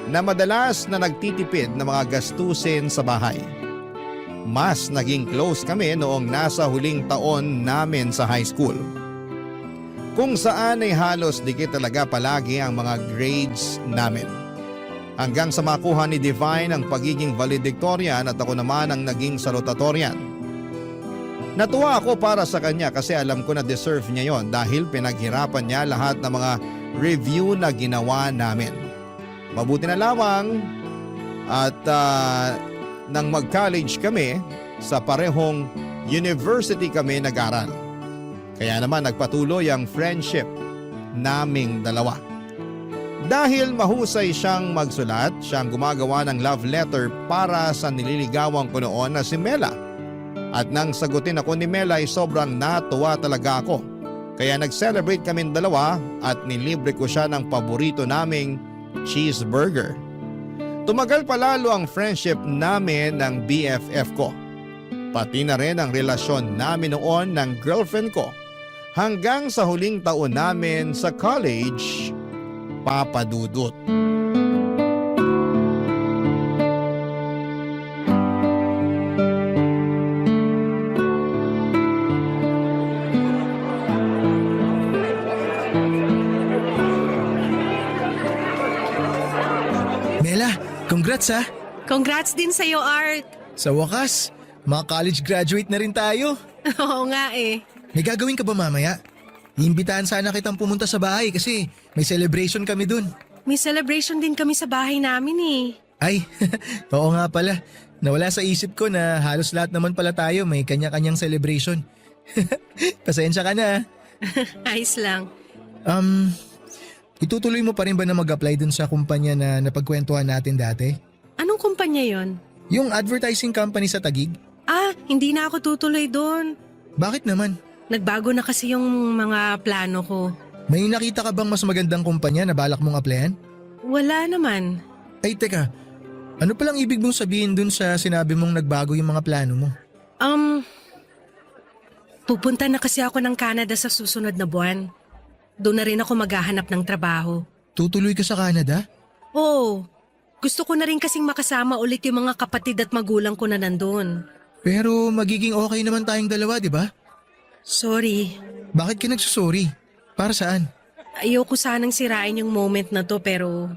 na madalas na nagtitipid ng mga gastusin sa bahay. Mas naging close kami noong nasa huling taon namin sa high school. Kung saan ay halos dikit talaga palagi ang mga grades namin. Hanggang sa makuha ni Divine ang pagiging valedictorian at ako naman ang naging salutatorian. Natuwa ako para sa kanya kasi alam ko na deserve niya yon dahil pinaghirapan niya lahat ng mga review na ginawa namin. Mabuti na lamang at nang mag-college kami, sa parehong university kami nag-aral. Kaya naman nagpatuloy ang friendship naming dalawa. Dahil mahusay siyang magsulat, siyang gumagawa ng love letter para sa nililigawan ko noon na si Mela. At nang sagutin ako ni Mela ay sobrang natuwa talaga ako. Kaya nag-celebrate kaming dalawa at nilibre ko siya ng paborito naming cheeseburger. Tumagal palalo ang friendship namin ng BFF ko. Pati na rin ang relasyon namin noon ng girlfriend ko. Hanggang sa huling taon namin sa college, Papadudut. Mela, congrats ha! Congrats din sa'yo, Art. Sa wakas, mga college graduate na rin tayo. Oo nga eh. May gagawin ka ba mamaya? Iimbitahan sana kitang pumunta sa bahay kasi may celebration kami dun. May celebration din kami sa bahay namin eh. Ay, oo nga pala. Nawala sa isip ko na halos lahat naman pala tayo may kanya-kanyang celebration. Pasensya ka na. Ayos lang. Itutuloy mo pa rin ba na mag-apply dun sa kumpanya na napagkwentuhan natin dati? Anong kumpanya yon? Yung advertising company sa Taguig? Hindi na ako tutuloy doon. Bakit naman? Nagbago na kasi yung mga plano ko. May nakita ka bang mas magandang kumpanya na balak mong applyan? Wala naman. Ay teka, ano palang ibig mong sabihin dun sa sinabi mong nagbago yung mga plano mo? Pupunta na kasi ako ng Canada sa susunod na buwan. Doon na rin ako maghahanap ng trabaho. Tutuloy ka sa Canada? Oo. Gusto ko na rin kasing makasama ulit yung mga kapatid at magulang ko na nandun. Pero magiging okay naman tayong dalawa, di ba? Sorry. Bakit ka nagsusorry? Para saan? Ayoko sanang sirain yung moment na to pero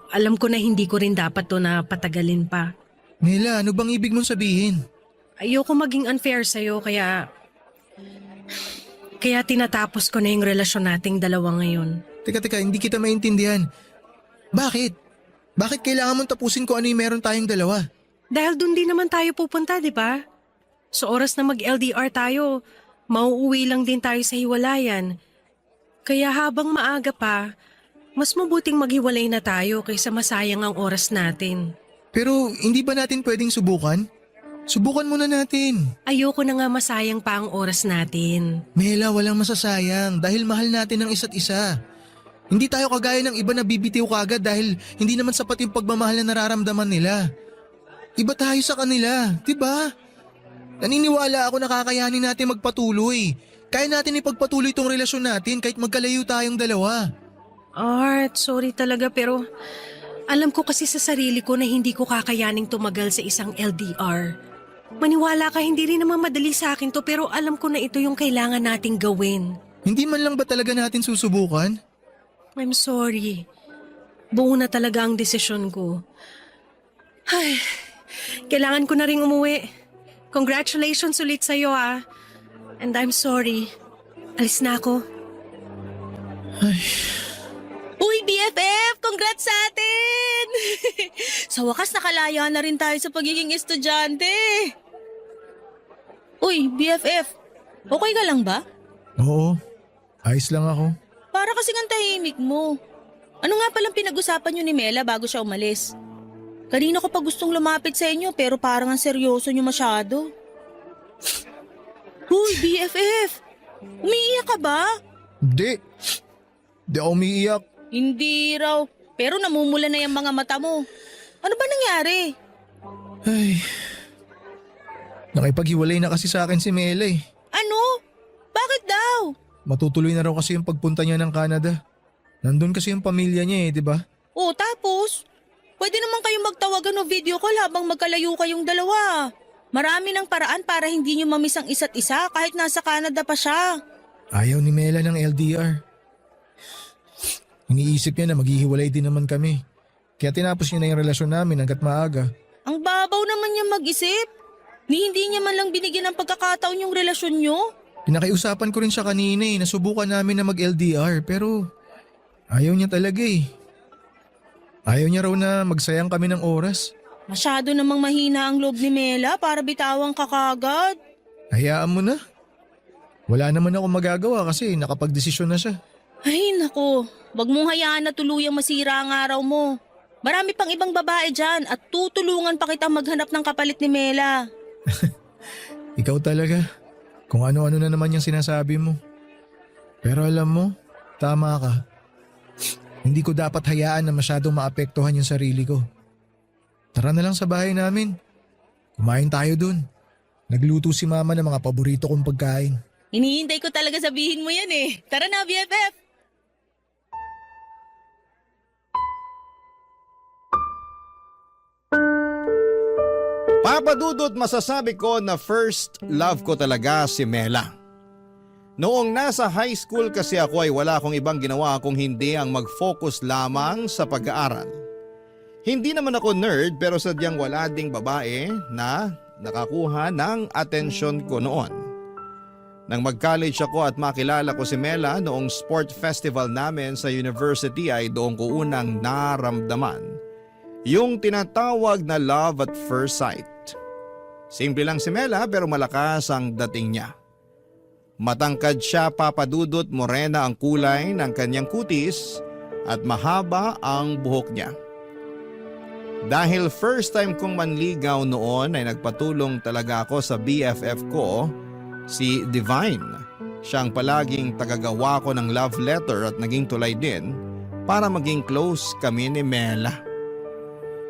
alam ko na hindi ko rin dapat to na patagalin pa. Mela, ano bang ibig mong sabihin? Ayoko maging unfair sa'yo kaya tinatapos ko na yung relasyon nating dalawa ngayon. Teka, hindi kita maintindihan. Bakit? Bakit kailangan mong tapusin kung ano yung meron tayong dalawa? Dahil dun din naman tayo pupunta, di ba? Sa oras na mag-LDR tayo, mauuwi lang din tayo sa hiwalayan. Kaya habang maaga pa, mas mabuting maghiwalay na tayo kaysa masayang ang oras natin. Pero hindi ba natin pwedeng subukan? Subukan muna natin. Ayoko na nga masayang pa ang oras natin. Mela, walang masasayang dahil mahal natin ang isa't isa. Hindi tayo kagaya ng iba na bibitiw kagad dahil hindi naman sapat yung pagmamahal na nararamdaman nila. Iba tayo sa kanila, di ba? Naniniwala ako na kakayanin natin magpatuloy. Kaya natin ipagpatuloy tong relasyon natin kahit magkalayo tayong dalawa. Art, sorry talaga pero alam ko kasi sa sarili ko na hindi ko kakayaning tumagal sa isang LDR. Maniwala ka, hindi rin naman madali sa akin to pero alam ko na ito yung kailangan nating gawin. Hindi man lang ba talaga natin susubukan? I'm sorry. Buo na talaga ang desisyon ko. Ay, kailangan ko na ring umuwi. Congratulations ulit sa'yo ah. And I'm sorry. Alis na ako. Uy, BFF! Congrats sa atin! Sa wakas nakalaya na rin tayo sa pagiging estudyante. Uy, BFF! Okay ka lang ba? Oo, ayos lang ako. Para kasing ang tahimik mo. Ano nga palang pinag-usapan niyo ni Mela bago siya umalis? Kanina ko pa gustong lumapit sa inyo pero parang ang seryoso niyo masyado. Uy, BFF! Umiiyak ka ba? Hindi ako umiiyak. Hindi raw. Pero namumula na yung mga mata mo. Ano ba nangyari? Ay, nakipaghiwalay na kasi sa akin si Mela eh. Ano? Bakit daw? Matutuloy na raw kasi yung pagpunta niya ng Canada. Nandun kasi yung pamilya niya eh, di ba? Oh, tapos? Pwede naman kayong magtawagan o video call habang magkalayo kayong dalawa. Marami ng paraan para hindi niyo mamiss ang isa't isa kahit nasa Canada pa siya. Ayaw ni Mela ng LDR. Iniisip niya na maghihiwalay din naman kami. Kaya tinapos niya na yung relasyon namin hanggat maaga. Ang babaw naman niya mag-isip. Hindi niya man lang binigyan ng pagkakataon yung relasyon niyo. Pinakiusapan ko rin siya kanina eh, nasubukan namin na mag-LDR pero ayaw niya talaga eh. Ayaw niya raw na magsayang kami ng oras. Masyado namang mahina ang loob ni Mela para bitawang kakagad. Hayaan mo na. Wala naman ako magagawa kasi nakapagdesisyon na siya. Ay nako, wag mong hayaan na tuluyang masira ang araw mo. Marami pang ibang babae dyan at tutulungan pa kita maghanap ng kapalit ni Mela. Ikaw talaga. Kung ano-ano na naman yung sinasabi mo. Pero alam mo, tama ka. Hindi ko dapat hayaan na masyadong maapektuhan yung sarili ko. Tara na lang sa bahay namin. Kumain tayo dun. Nagluto si mama ng mga paborito kong pagkain. Hinihintay ko talaga sabihin mo yan eh. Tara na, BFF! Papa Dudut, masasabi ko na first love ko talaga si Mela. Noong nasa high school kasi ako ay wala akong ibang ginawa kung hindi ang mag-focus lamang sa pag-aaral. Hindi naman ako nerd pero sadyang wala ding babae na nakakuha ng atensyon ko noon. Nang mag-college ako at makilala ko si Mela noong sport festival namin sa university ay doon ko unang naramdaman yung tinatawag na love at first sight. Simple lang si Mela pero malakas ang dating niya. Matangkad siya, Papa Dudut, morena ang kulay ng kanyang kutis at mahaba ang buhok niya. Dahil first time kong manligaw noon ay nagpatulong talaga ako sa BFF ko, si Divine. Siya ang palaging tagagawa ko ng love letter at naging tulay din para maging close kami ni Mela.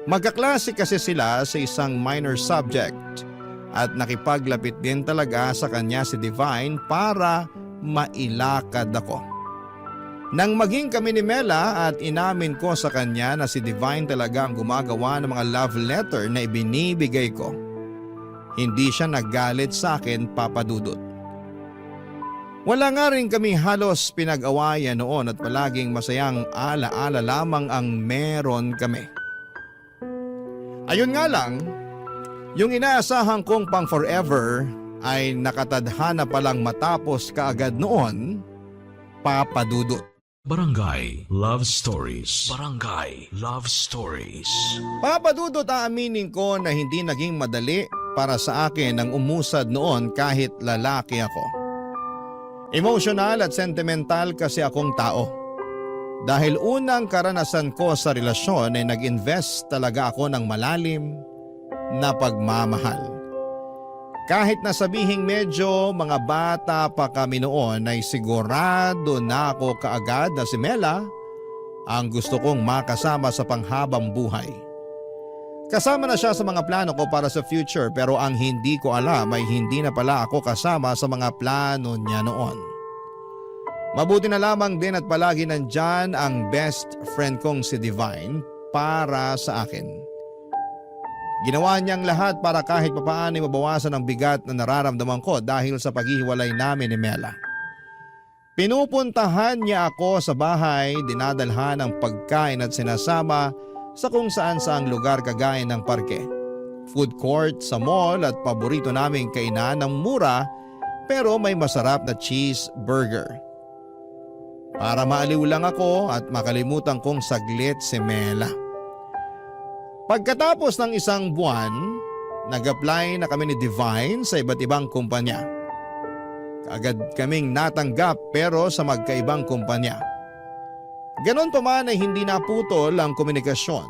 Magkaklase kasi sila sa isang minor subject at nakipaglapit din talaga sa kanya si Divine para mailakad ako. Nang maging kami ni Mela at inamin ko sa kanya na si Divine talaga ang gumagawa ng mga love letter na ibinibigay ko, hindi siya naggalit sa akin, Papa Dudut. Wala nga rin kami halos pinag-awayan noon at palaging masayang ala-ala lamang ang meron kami. Ayun nga lang, yung inaasahan kong pang forever ay nakatadhana palang matapos kaagad noon, Papa Dudut. Barangay Love Stories. Barangay Love Stories. Papa Dudut, aaminin ko na hindi naging madali para sa akin ang umusad noon kahit lalaki ako. Emotional at sentimental kasi akong tao. Dahil unang karanasan ko sa relasyon ay nag-invest talaga ako ng malalim na pagmamahal. Kahit na sabihing medyo mga bata pa kami noon ay sigurado na ako kaagad na si Mela ang gusto kong makasama sa panghabang buhay. Kasama na siya sa mga plano ko para sa future pero ang hindi ko alam ay hindi na pala ako kasama sa mga plano niya noon. Mabuti na lamang din at palagi nandyan ang best friend kong si Divine para sa akin. Ginawa niyang lahat para kahit papaano mabawasan ang bigat na nararamdaman ko dahil sa paghihiwalay namin ni Mela. Pinupuntahan niya ako sa bahay, dinadalhan ng pagkain at sinasama sa kung saan saang lugar kagaya ng parke, food court, sa mall at paborito naming kainan ng mura pero may masarap na cheeseburger. Para maaliw lang ako at makalimutan kong saglit si Mela. Pagkatapos ng isang buwan, nag-apply na kami ni Divine sa iba't ibang kumpanya. Kaagad kaming natanggap pero sa magkaibang kumpanya. Ganon pa man ay hindi naputol ang komunikasyon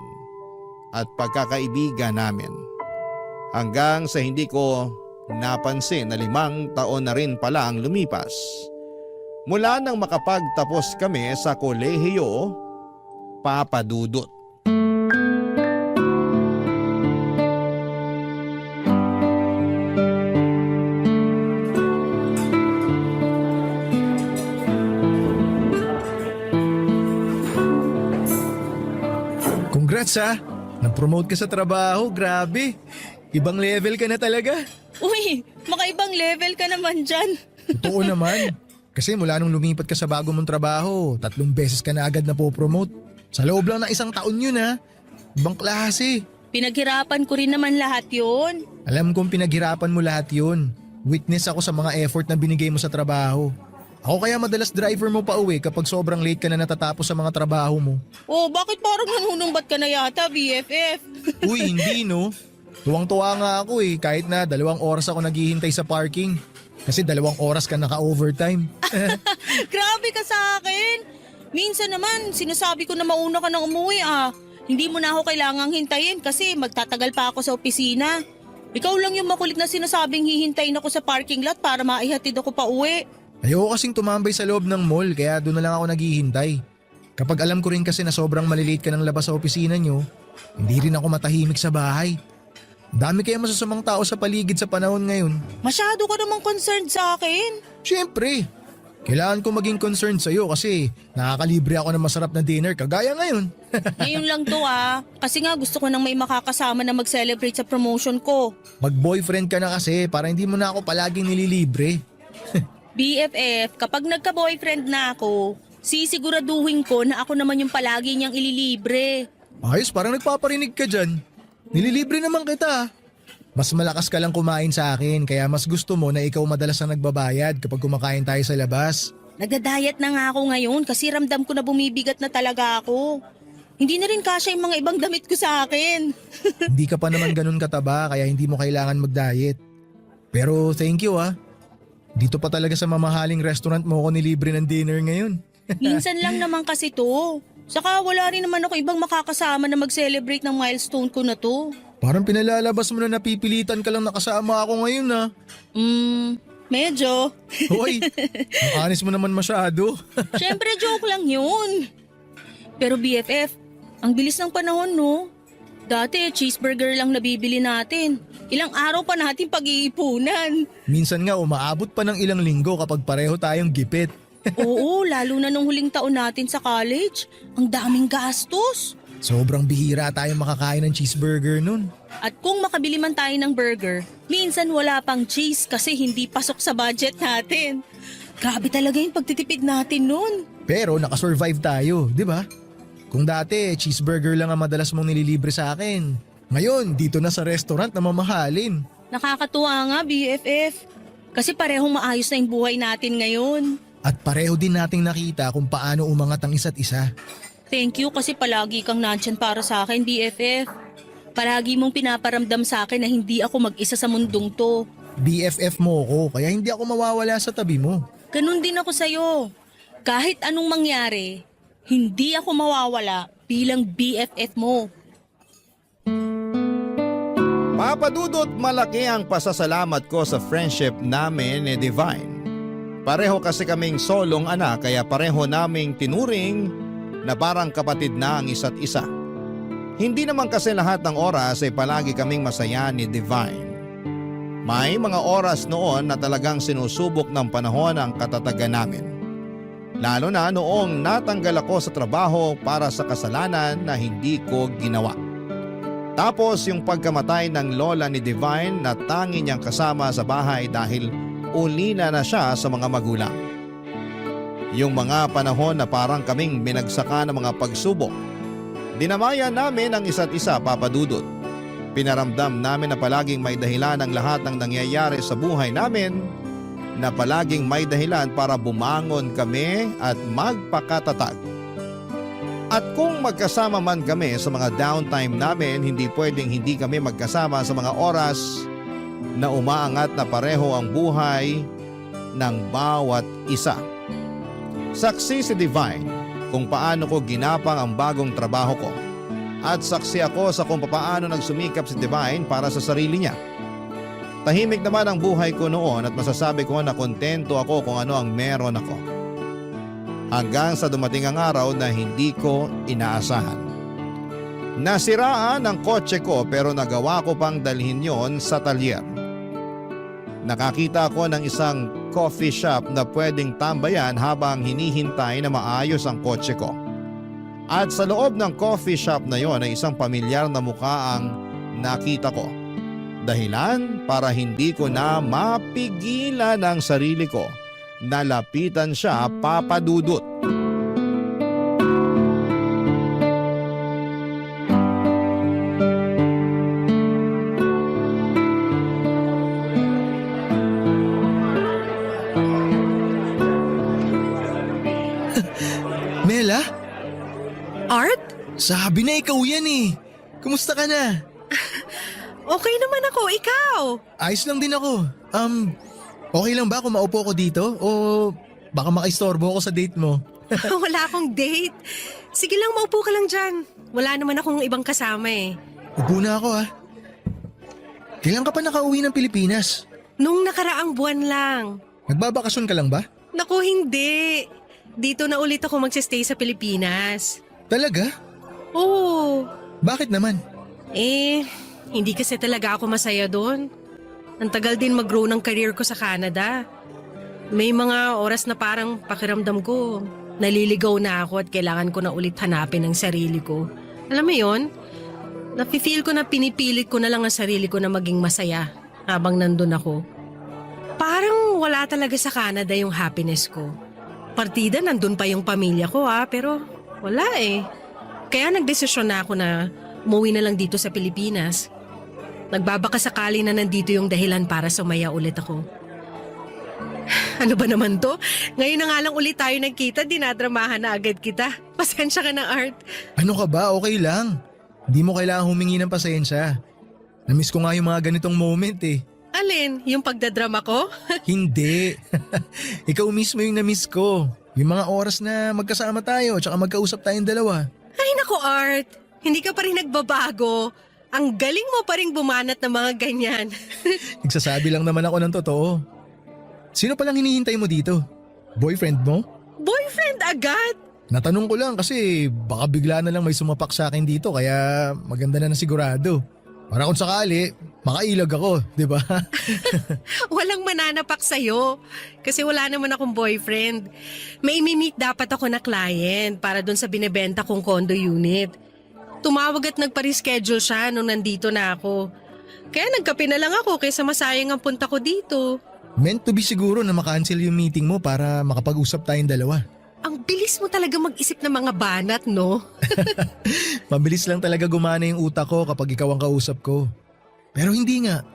at pagkakaibigan namin. Hanggang sa hindi ko napansin na 5 taon na rin pala ang lumipas. Mula nang makapagtapos kami sa kolehiyo, Papa Dudut. Congrats ha! Nag-promote ka sa trabaho, grabe. Ibang level ka na talaga. Uy, makaibang level ka naman dyan. Totoo naman. Kasi mula nung lumipat ka sa bago mong trabaho, 3 beses ka na agad na po-promote. Sa loob lang ng 1 taon yun ha. Ibang klase. Pinaghirapan ko rin naman lahat yun. Alam kong pinaghirapan mo lahat yun. Witness ako sa mga effort na binigay mo sa trabaho. Ako kaya madalas driver mo pa uwi kapag sobrang late ka na natatapos sa mga trabaho mo. Oh, bakit parang nanunumbat ka na yata, BFF? Uy, hindi no. Tuwang-tuwa nga ako kahit na 2 oras ako naghihintay sa parking. Kasi 2 oras ka naka-overtime. Grabe ka sa akin. Minsan naman, sinasabi ko na mauna ka nang umuwi Hindi mo na ako kailangang hintayin kasi magtatagal pa ako sa opisina. Ikaw lang yung makulit na sinasabing hihintayin ako sa parking lot para maihatid ako pa uwi. Ayoko kasing tumambay sa loob ng mall kaya doon na lang ako naghihintay. Kapag alam ko rin kasi na sobrang malilate ka ng labas sa opisina nyo, hindi rin ako matahimik sa bahay. Dami kaya masasamang tao sa paligid sa panahon ngayon. Masyado ka namang concerned sa akin. Siyempre, kailangan ko maging concerned sa'yo kasi nakakalibre ako ng masarap na dinner kagaya ngayon. Ngayon lang to kasi nga gusto ko nang may makakasama na mag-celebrate sa promotion ko. Mag-boyfriend ka na kasi para hindi mo na ako palaging nililibre. BFF, kapag nagka-boyfriend na ako, sisiguraduhin ko na ako naman yung palagi niyang ililibre. Ayos, parang nagpaparinig ka dyan. Nililibre naman kita. Mas malakas ka lang kumain sa akin kaya mas gusto mo na ikaw madalas na nagbabayad kapag kumakain tayo sa labas. Nagda-diet na nga ako ngayon kasi ramdam ko na bumibigat na talaga ako. Hindi na rin kasya yung mga ibang damit ko sa akin. Hindi ka pa naman ganun kataba kaya hindi mo kailangan mag-diet. Pero thank you Dito pa talaga sa mamahaling restaurant mo ako nilibre ng dinner ngayon. Minsan lang naman kasi to. Saka wala rin naman ako ibang makakasama na mag-celebrate ng milestone ko na to. Parang pinalalabas mo na napipilitan ka lang nakasama ako ngayon Medyo. Hoy, ang honest mo naman masyado. Siyempre joke lang yun. Pero BFF, ang bilis ng panahon no? Dati cheeseburger lang nabibili natin. Ilang araw pa natin pag-iipunan. Minsan nga umaabot pa ng ilang linggo kapag pareho tayong gipit. Oo, lalo na nung huling taon natin sa college. Ang daming gastos. Sobrang bihira tayo makakain ng cheeseburger nun. At kung makabili man tayo ng burger, minsan wala pang cheese kasi hindi pasok sa budget natin. Grabe talaga yung pagtitipid natin nun. Pero nakasurvive tayo, di ba? Kung dati, cheeseburger lang ang madalas mong nililibre sa akin. Ngayon, dito na sa restaurant na mamahalin. Nakakatuwa nga, BFF. Kasi parehong maayos na yung buhay natin ngayon. At pareho din nating nakita kung paano umangat ang isa't isa. Thank you kasi palagi kang nandyan para sa akin, BFF. Palagi mong pinaparamdam sa akin na hindi ako mag-isa sa mundong to. BFF mo ko, kaya hindi ako mawawala sa tabi mo. Ganun din ako sa'yo. Kahit anong mangyari, hindi ako mawawala bilang BFF mo. Papa Dudut, malaki ang pasasalamat ko sa friendship namin ni Divine. Pareho kasi kaming solong anak kaya pareho naming tinuring na parang kapatid na ang isa't isa. Hindi naman kasi lahat ng oras ay palagi kaming masaya ni Divine. May mga oras noon na talagang sinusubok ng panahon ang katatagan namin. Lalo na noong natanggal ako sa trabaho para sa kasalanan na hindi ko ginawa. Tapos yung pagkamatay ng lola ni Divine na tangi niyang kasama sa bahay dahil ulila na siya sa mga magulang. Yung mga panahon na parang kaming binagsakan ng mga pagsubok. Dinamayan namin ang isa't isa, Papa Dudut. Pinaramdam namin na palaging may dahilan ang lahat ng nangyayari sa buhay namin, na palaging may dahilan para bumangon kami at magpakatatag. At kung magkasama man kami sa mga downtime namin, hindi pwedeng hindi kami magkasama sa mga oras na umaangat na pareho ang buhay ng bawat isa. Saksi si Divine kung paano ko ginapang ang bagong trabaho ko. At saksi ako sa kung paano nagsumikap si Divine para sa sarili niya. Tahimik naman ang buhay ko noon at masasabi ko na kontento ako kung ano ang meron ako. Hanggang sa dumating ang araw na hindi ko inaasahan. Nasiraan ang kotse ko pero nagawa ko pang dalhin yon sa talyer. Nakakita ako ng isang coffee shop na pwedeng tambayan habang hinihintay na maayos ang kotse ko. At sa loob ng coffee shop na yon ay isang pamilyar na mukha ang nakita ko. Dahilan para hindi ko na mapigilan ang sarili ko na lapitan siya, Papa Dudut. Mela, Art? sabi na ikaw yan eh. Kumusta ka na? Okay naman ako, ikaw. Ayos lang din ako. Okay lang ba kung maupo ko dito? O baka makaistorbo ako sa date mo? Wala akong date. Sige lang, maupo ka lang dyan. Wala naman akong ibang kasama eh. Upo na ako ha. Kailan ka pa nakauwi ng Pilipinas? Nung nakaraang buwan lang. Nagbabakasyon ka lang ba? Naku, hindi. Dito na ulit ako magsistay sa Pilipinas. Talaga? Oo. Bakit naman? Hindi kasi talaga ako masaya doon. Ang tagal din mag-grow ng career ko sa Canada. May mga oras na parang pakiramdam ko, naliligaw na ako at kailangan ko na ulit hanapin ang sarili ko. Alam mo yon? Nafe-feel ko na pinipilit ko na lang ang sarili ko na maging masaya habang nandun ako. Parang wala talaga sa Canada yung happiness ko. Partida nandun pa yung pamilya ko pero wala eh. Kaya nagdesisyon na ako na umuwi na lang dito sa Pilipinas. Nagbabaka sakali na nandito yung dahilan para sumaya ulit ako. Ano ba naman to? Ngayon na nga lang ulit tayo nagkita, dinadramahan na agad kita. Pasensya ka na, Art. Ano ka ba? Okay lang. Hindi mo kailangan humingi ng pasensya. Namiss ko nga yung mga ganitong moment eh. Alin? Yung pagdadrama ko? Hindi. Ikaw mismo yung namiss ko. Yung mga oras na magkasama tayo tsaka magkausap tayong dalawa. Ay nako, Art. Hindi ka pa rin nagbabago. Ang galing mo pa rin bumanat ng mga ganyan. Nagsasabi lang naman ako ng totoo. Sino palang hinihintay mo dito? Boyfriend mo? Boyfriend agad? Natanong ko lang kasi baka bigla na lang may sumapak sa akin dito kaya maganda na sigurado. Para kung sakali, makailag ako, di ba? Walang mananapak sa'yo. Kasi wala naman akong boyfriend. May imi-meet dapat ako na client para dun sa binebenta kong condo unit. Tumawag at nagpa-reschedule siya nung nandito na ako. Kaya nagkape na lang ako kaysa masayang ang punta ko dito. Meant to be siguro na makancel yung meeting mo para makapag-usap tayong dalawa. Ang bilis mo talaga mag-isip ng mga banat, no? Mabilis lang talaga gumana yung utak ko kapag ikaw ang kausap ko. Pero hindi nga.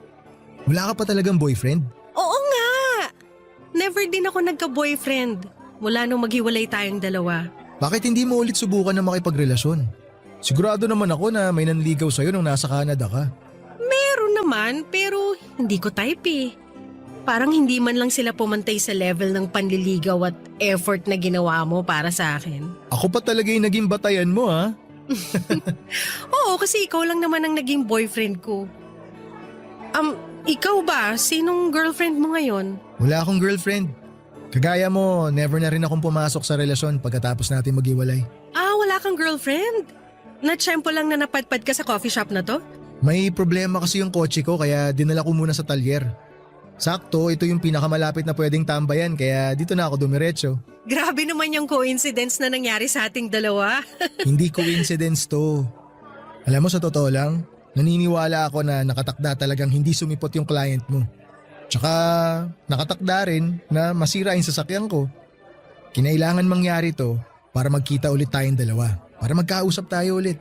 Wala ka pa talagang boyfriend? Oo nga! Never din ako nagka-boyfriend mula nung maghiwalay tayong dalawa. Bakit hindi mo ulit subukan na makipagrelasyon? Sigurado naman ako na may nanligaw sa'yo nung nasa Canada ka. Meron naman pero hindi ko type eh. Parang hindi man lang sila pumantay sa level ng panliligaw at effort na ginawa mo para sa akin. Ako pa talaga yung naging batayan mo ha? Oo, kasi ikaw lang naman ang naging boyfriend ko. Ikaw ba? Sinong girlfriend mo ngayon? Wala akong girlfriend. Kagaya mo, never na rin akong pumasok sa relasyon pagkatapos natin maghiwalay. Wala kang girlfriend? Natsyempo lang na napadpad ka sa coffee shop na to? May problema kasi yung kotse ko kaya dinala ko muna sa talyer. Sakto, ito yung pinakamalapit na pwedeng tambayan kaya dito na ako dumiretso. Grabe naman yung coincidence na nangyari sa ating dalawa. Hindi coincidence to. Alam mo sa totoo lang, naniniwala ako na nakatakda talagang hindi sumipot yung client mo. Tsaka nakatakda rin na masira yung sasakyan ko. Kinailangan mangyari to para magkita ulit tayong dalawa. Para magkausap tayo ulit.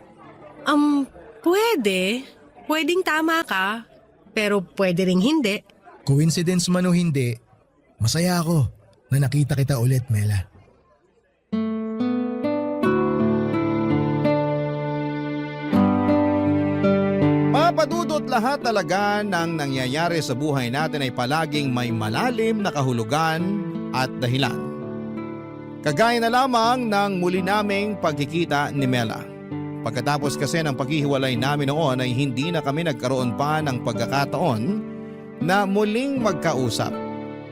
Pwede. Pwedeng tama ka. Pero pwede ring hindi. Coincidence man o hindi, masaya ako na nakita kita ulit, Mela. Papadudot lahat talaga ng nangyayari sa buhay natin ay palaging may malalim na kahulugan at dahilan. Kagaya na lamang ng muli naming pagkikita ni Mela. Pagkatapos kasi ng paghihiwalay namin noon ay hindi na kami nagkaroon pa ng pagkakataon na muling magkausap.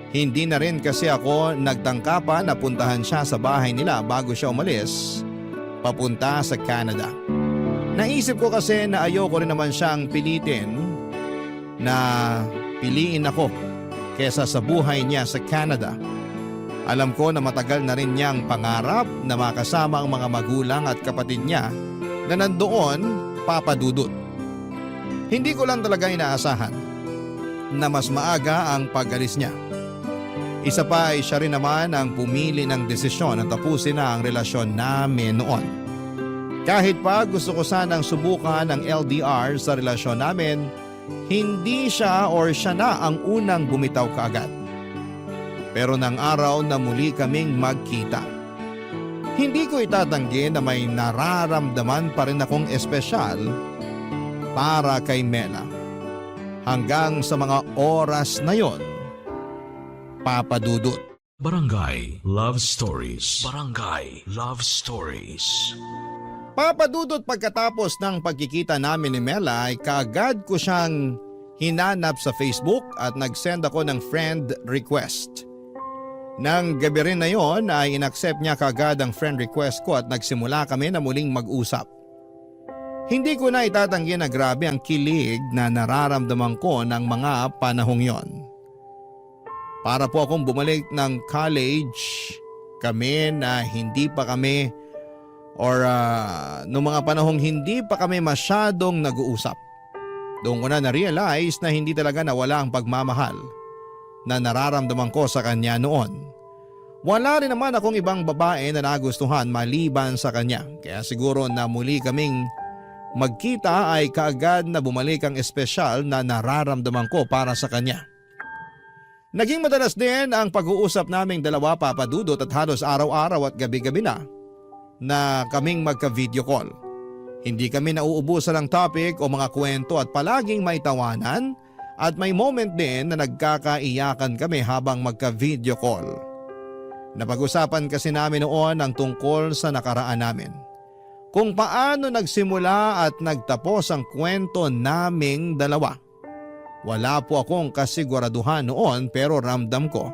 Hindi na rin kasi ako nagtangka pa na puntahan siya sa bahay nila bago siya umalis papunta sa Canada. Naisip ko kasi na ayoko rin naman siyang pilitin na piliin ako kesa sa buhay niya sa Canada. Alam ko na matagal na rin niyang pangarap na makasama ang mga magulang at kapatid niya na nandoon, papadudot. Hindi ko lang talaga inaasahan na mas maaga ang pag-alis niya. Isa pa ay siya rin naman ang pumili ng desisyon na tapusin na ang relasyon namin noon. Kahit pa gusto ko sanang subukan ang LDR sa relasyon namin, hindi siya or siya na ang unang bumitaw kaagad. Pero nang araw na muli kaming magkita, hindi ko itatanggi na may nararamdaman pa rin akong espesyal para kay Mela. Hanggang sa mga oras na yon, papadudot. Barangay Love Stories. Barangay Love Stories. Papadudot pagkatapos ng pagkikita namin ni Mela ay kaagad ko siyang hinanap sa Facebook at nag-send ako ng friend request. Nang gabi rin na yon ay inaccept niya kaagad ang friend request ko at nagsimula kami na muling mag-usap. Hindi ko na itatanggi na grabe ang kilig na nararamdaman ko ng mga panahong yon. Para po akong bumalik ng college, kami na hindi pa kami noong mga panahong hindi pa kami masyadong nag-uusap. Doon ko na na-realize na hindi talaga nawala ang pagmamahal na nararamdaman ko sa kanya noon. Wala rin naman akong ibang babae na nagustuhan maliban sa kanya, kaya siguro na muli kaming magkita ay kaagad na bumalik ang espesyal na nararamdaman ko para sa kanya. Naging madalas din ang pag-uusap naming dalawa, papadudot, at halos araw-araw at gabi-gabi na kaming magka-video call. Hindi kami nauubusan ng topic o mga kwento at palaging may tawanan at may moment din na nagkakaiyakan kami habang magka-video call. Napag-usapan kasi namin noon ang tungkol sa nakaraan namin. Kung paano nagsimula at nagtapos ang kwento naming dalawa. Wala po akong kasiguraduhan noon pero ramdam ko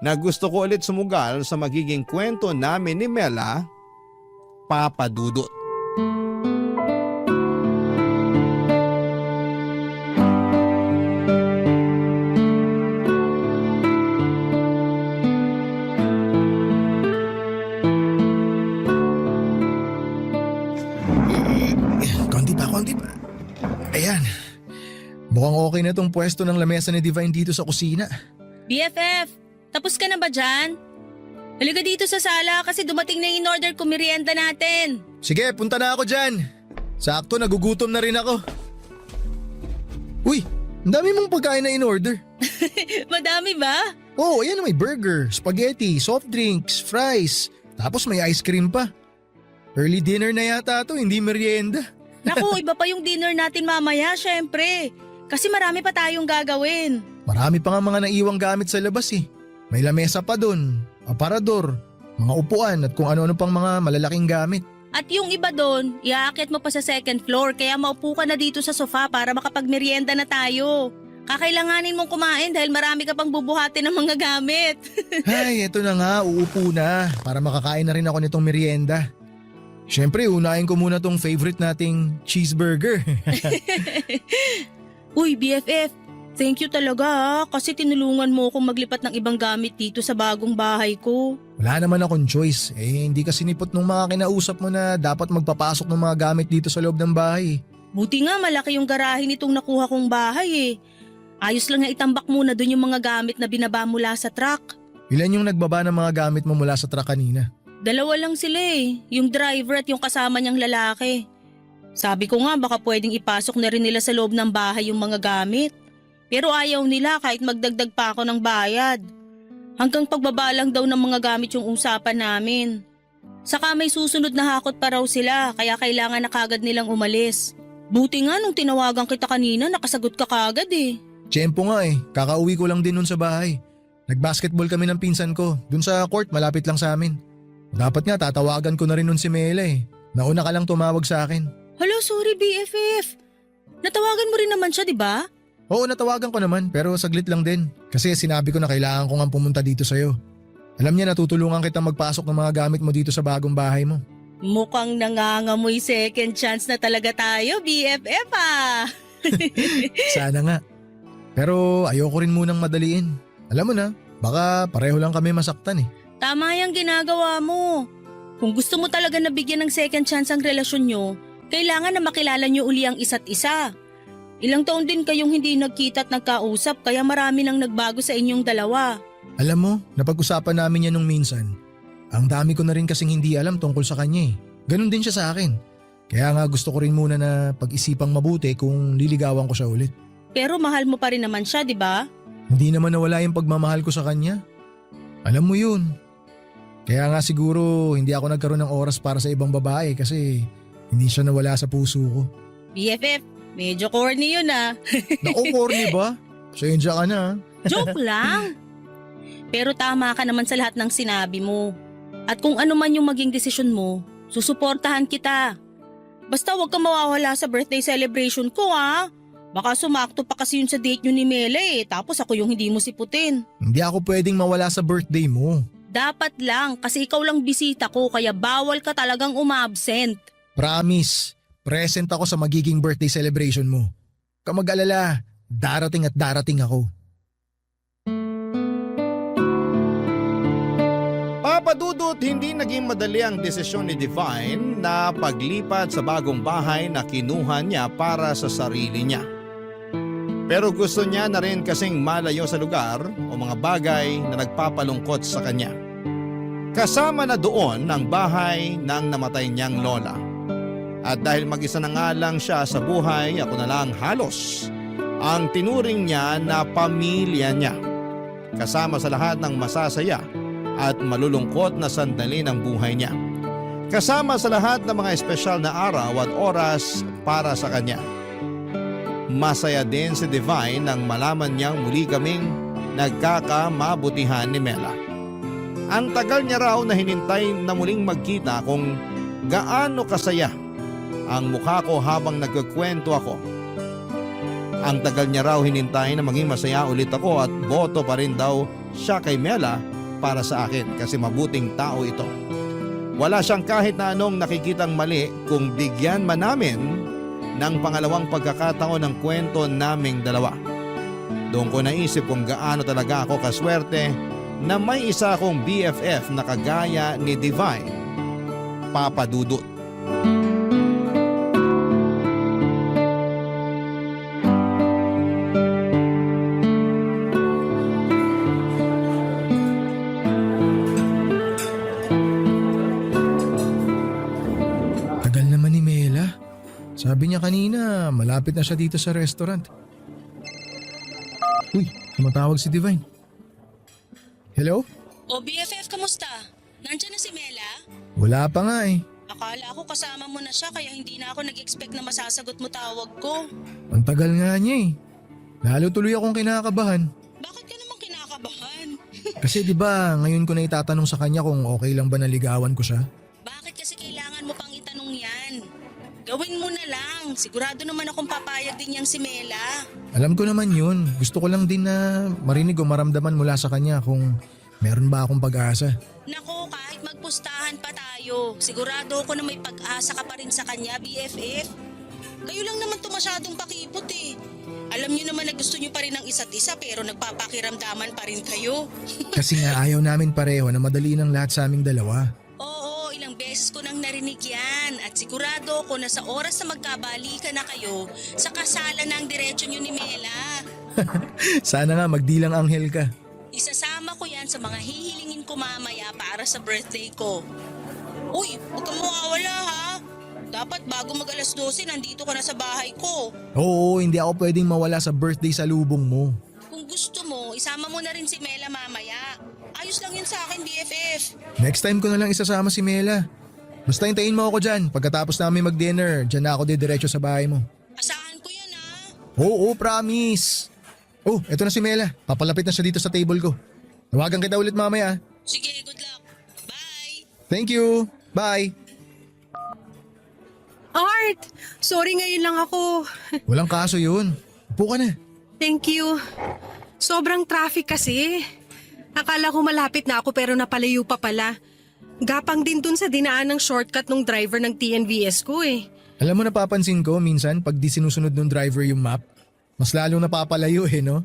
na gusto ko ulit sumugal sa magiging kwento namin ni Mela, papadudot. Ayan. Mukhang okay na tong pwesto ng lamesa ni Divine dito sa kusina. BFF, tapos ka na ba dyan? Halika dito sa sala kasi dumating na yung in-order ko merienda natin. Sige, punta na ako dyan. Sakto, nagugutom na rin ako. Uy, ang dami mong pagkain na in-order. Madami ba? Oh, ayan, may burger, spaghetti, soft drinks, fries. Tapos may ice cream pa. Early dinner na yata to, hindi merienda. Naku, iba pa yung dinner natin mamaya, syempre. Kasi marami pa tayong gagawin. Marami pa nga mga naiwang gamit sa labas eh. May lamesa pa dun, aparador, mga upuan at kung ano-ano pang mga malalaking gamit. At yung iba doon, iaakit mo pa sa second floor kaya maupo ka na dito sa sofa para makapagmerienda na tayo. Kakailanganin mong kumain dahil marami ka pang bubuhatin ng mga gamit. Ay, eto na nga, uupo na para makakain na rin ako nitong merienda. Siyempre, unahin ko muna tong favorite nating cheeseburger. Uy, BFF, thank you talaga kasi tinulungan mo akong maglipat ng ibang gamit dito sa bagong bahay ko. Wala naman akong choice. Hindi kasi nipot nung mga kinausap mo na dapat magpapasok ng mga gamit dito sa loob ng bahay. Buti nga malaki yung garahe nitong nakuha kong bahay eh. Ayos lang na itambak muna dun yung mga gamit na binaba mula sa truck. Ilan yung nagbaba ng mga gamit mo mula sa truck kanina? 2 lang sila eh, yung driver at yung kasama niyang lalaki. Sabi ko nga baka pwedeng ipasok na rin nila sa loob ng bahay yung mga gamit. Pero ayaw nila kahit magdagdag pa ako ng bayad. Hanggang pagbaba lang daw ng mga gamit yung usapan namin. Saka may susunod na hakot pa raw sila kaya kailangan na kagad nilang umalis. Buti nga nung tinawagan kita kanina nakasagot ka kagad eh. Tiyempo nga kakauwi ko lang din nun sa bahay. Nagbasketball kami ng pinsan ko, dun sa court malapit lang sa amin. Dapat nga tatawagan ko na rin nun si Mela Nauna ka lang tumawag sa akin. Hello, sorry BFF. Natawagan mo rin naman siya, di ba? Oo, natawagan ko naman pero saglit lang din. Kasi sinabi ko na kailangan ko nga pumunta dito sa'yo. Alam niya natutulungan kita magpasok ng mga gamit mo dito sa bagong bahay mo. Mukhang nangangamoy second chance na talaga tayo, BFF ah. Sana nga. Pero ayoko rin munang madaliin. Alam mo na, baka pareho lang kami masaktan Tama yung ginagawa mo. Kung gusto mo talaga na bigyan ng second chance ang relasyon nyo, kailangan na makilala nyo uli ang isa't isa. Ilang taon din kayong hindi nagkita at nagkausap kaya marami nang nagbago sa inyong dalawa. Alam mo, napag-usapan namin yan nung minsan. Ang dami ko na rin kasing hindi alam tungkol sa kanya Ganon din siya sa akin. Kaya nga gusto ko rin muna na pag-isipang mabuti kung liligawan ko siya ulit. Pero mahal mo pa rin naman siya, di ba? Hindi naman nawala yung pagmamahal ko sa kanya. Alam mo yun. Kaya nga siguro hindi ako nagkaroon ng oras para sa ibang babae kasi hindi siya nawala sa puso ko. BFF, medyo corny yun ah. Naku, corny ba? Pasensya ka na. Joke lang. Pero tama ka naman sa lahat ng sinabi mo. At kung ano man yung maging desisyon mo, susuportahan kita. Basta huwag kang mawawala sa birthday celebration ko ah. Baka sumakto pa kasi yun sa date nyo ni Mela tapos ako yung hindi mo siputin. Hindi ako pwedeng mawala sa birthday mo. Dapat lang kasi ikaw lang bisita ko kaya bawal ka talagang umabsent. Promise, present ako sa magiging birthday celebration mo. Ka mag-alala, darating at darating ako. Papadudot, hindi naging madali ang desisyon ni Divine na paglipat sa bagong bahay na kinuha niya para sa sarili niya. Pero gusto niya na rin kasing malayo sa lugar o mga bagay na nagpapalungkot sa kanya. Kasama na doon ang bahay ng namatay niyang lola. At dahil mag-isa na nga lang siya sa buhay, ako na lang halos ang tinuring niya na pamilya niya. Kasama sa lahat ng masasaya at malulungkot na sandali ng buhay niya. Kasama sa lahat ng mga espesyal na araw at oras para sa kanya. Masaya din si Divine nang malaman niyang muli kaming nagkakamabutihan ni Mela. Ang tagal niya raw na hinintay na muling magkita kung gaano kasaya ang mukha ko habang nagkukwento ako. Ang tagal niya raw hinintay na maging masaya ulit ako at boto pa rin daw siya kay Mela para sa akin kasi mabuting tao ito. Wala siyang kahit na anong nakikitang mali kung bigyan man namin ng pangalawang pagkakataon ng kwento naming dalawa. Doon ko naisip kung gaano talaga ako kaswerte na may isa akong BFF na kagaya ni Divine, Papa Dudut. niya kanina, malapit na siya dito sa restaurant. Uy, tumatawag si Divine. Hello? O BFF, kamusta? Nandiyan na si Mela? Wala pa nga eh. Akala ko kasama mo na siya kaya hindi na ako nag-expect na masasagot mo tawag ko. Ang tagal nga niya eh. Lalo tuloy akong kinakabahan. Bakit ka naman kinakabahan? Kasi di ba ngayon ko na itatanong sa kanya kung okay lang ba naligawan ko siya? Bakit kasi kailangan mo pang itanong yan? Gawin mo na lang. Sigurado naman akong papayag din yang si Mela. Alam ko naman yun. Gusto ko lang din na marinig o maramdaman mula sa kanya kung meron ba akong pag-asa. Nako, kahit magpustahan pa tayo, sigurado ako na may pag-asa ka pa rin sa kanya, BFF. Kayo lang naman to masyadong pakipot eh. Alam niyo naman na gusto niyo pa rin ang isa't isa pero nagpapakiramdaman pa rin kayo. Kasi nga ayaw namin pareho na madali ng lahat sa aming dalawa. Oo, ilang beses ko nang narinig yan at sigurado ako na sa oras na magkabalikan na kayo, sa kasalan na ang diretsyo niyo ni Mela. Sana nga magdilang anghel ka. Isasama ko yan sa mga hihilingin ko mamaya para sa birthday ko. Uy, huwag kang mawawala ha. Dapat bago mag alas 12, nandito ka na sa bahay ko. Oo, hindi ako pwedeng mawala sa birthday sa lubong mo. Kung gusto mo, isama mo na rin si Mela mamaya. Ayos lang yun sa akin, BFF. Next time ko na lang isasama si Mela. Basta hintayin mo ako dyan. Pagkatapos namin mag-dinner, dyan na ako diretso sa bahay mo. Asahan ko yan ha. Oo, promise. Oh, eto na si Mela. Papalapit na siya dito sa table ko. Tawagan kita ulit mamaya. Sige, good luck. Bye! Thank you. Bye. Art! Sorry ngayon lang ako. Walang kaso yun. Upo ka na. Thank you. Sobrang traffic kasi. Akala ko malapit na ako pero napalayo pa pala. Gapang din dun sa dinaan ng shortcut ng driver ng TNVS ko eh. Alam mo, napapansin ko minsan pag di sinusunod ng driver yung map, mas lalong napapalayo eh, no?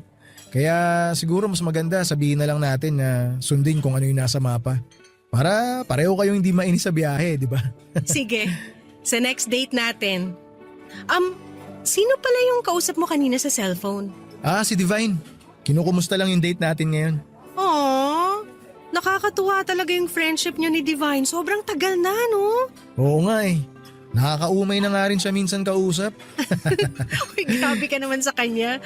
Kaya siguro mas maganda sabihin na lang natin na sundin kung ano yung nasa mapa. Para pareho kayong hindi mainis sa biyahe, di ba? Sige, sa next date natin. Sino pala yung kausap mo kanina sa cellphone? Si Divine. Kinukumusta lang yung date natin ngayon. Aww, nakakatuwa talaga yung friendship nyo ni Divine. Sobrang tagal na, no? Oo nga eh. Nakakaumay na nga rin siya minsan kausap. Uy, grabe ka naman sa kanya.